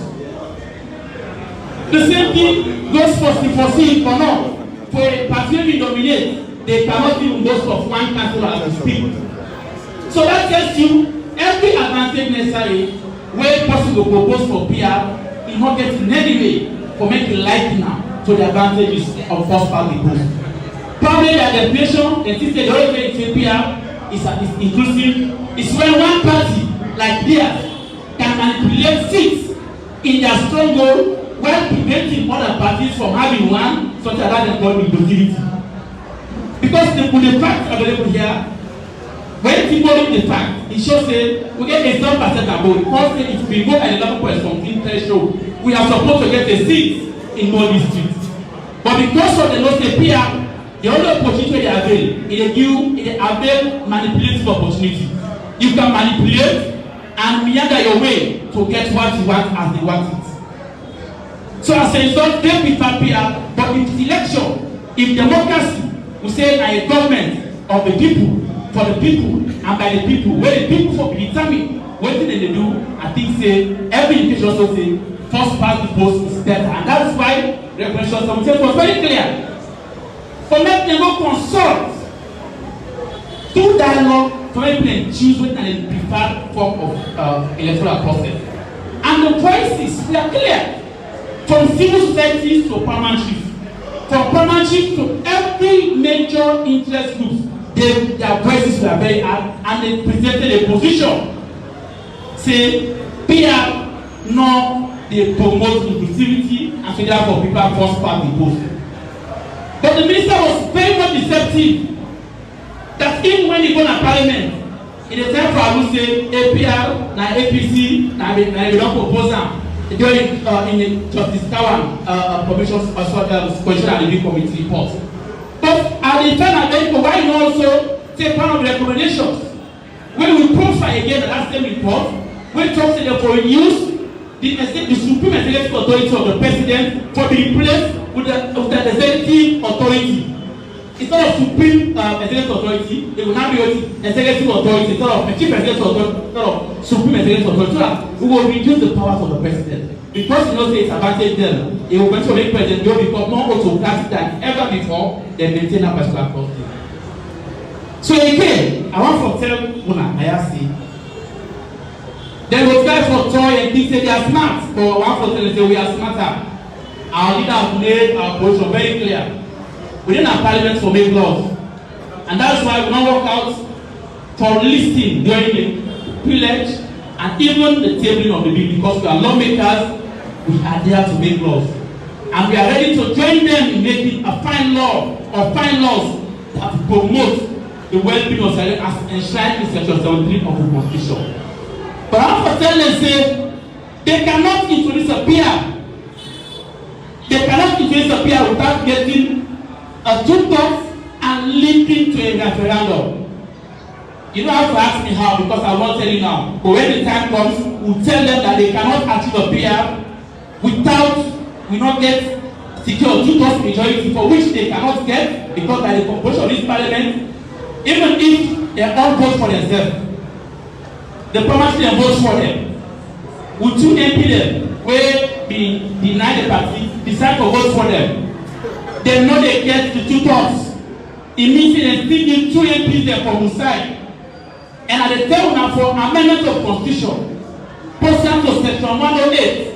The same thing goes for C or not. For a party we dominate, they cannot even boast of 1 councillor as we speak. So that tells you every advantage necessary where possible propose for PR is not getting in any way for making light now to the advantages of first party post. Probably their definition, the system the only way it's PR is inclusive, is when one party like theirs can manipulate seats in their stronghold while preventing other parties from having one, such as that they call inclusivity. Because the fact available here, when people read the fact, it shows that we get a 7% above. Because if we go at 11.something threshold, we are supposed to get a seat in more districts. But because of the loss of PR, the only opportunity they avail is avail manipulative opportunity. You can manipulate and meander your way to get what you want as they want it. So as a result, they prefer PR, but if election, if democracy, we say a government of the people, for the people, and by the people, where the people for determine what they do. I think say every indication also say first past the post is better, and that's why Revelation 17 was very clear. For let them go consult, do dialogue, for them to choose with an preferred form of electoral process. And the voices were clear, from civil societies to paramount chiefs, from paramount chiefs to every major interest groups. Their voices were very hard, and they presented a position. Say, PR, no, they promote inclusivity, and so therefore people first past the post. But the minister was very much deceptive. That even when he go to parliament, in the time for I would say APR, na APC, na we don't propose them during in the Justice Kawan Commission Commission and Review Committee report. But at the time of why you also take part of the recommendations? When we profile again the last same report, we talk to them for use the Supreme Executive Authority of the President for be replaced with the executive authority. Instead of Supreme Executive Authority, it will now be Executive Authority, instead of Chief Executive Authority, instead of Supreme Executive Authority. So that we will reduce the powers of the President. Because you know say it's advantage them, it will eventually make President will become more autocratic than ever before they maintain that particular policy. So again, I want to tell Una, I see. Then those guys for toy and things say they are smart, but one for tell say we are smarter. Our leader have made our position very clear. We didn't have parliament for make laws. And that's why we don't work out for listing during the pillage and even the tabling of the bill, because we are lawmakers, we are there to make laws. And we are ready to join them in making a fine law or fine laws that promote the well-being of Sierra Leone as enshrined in Section 73 of the Constitution. But I want to tell them, say, they cannot introduce a PR. They cannot introduce a PR without getting a two-thirds and linking to a referendum. You don't have to ask me how, because I won't tell you now. But when the time comes, we'll tell them that they cannot achieve a PR without we not get secure two-thirds majority, for which they cannot get because by the composition of this parliament, even if they all vote for themselves, the parliament they vote for them. Will two MP them where be deny the party decide to vote for them? They know they get the two-thirds. It means they still need two MPs there from the side. And at the time now for amendment of constitution, pursuant to section 108,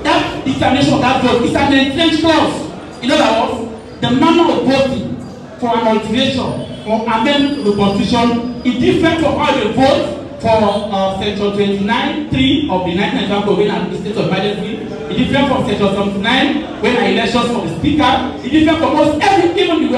that determination of that vote is an entrenched clause. In other words, the manner of voting for an alteration or amendment to the constitution is different from how they vote for section 29(3) of the 1991 Provision and the State of Emergency. It's different from section 79 when elections for the speaker. It's different from most every even the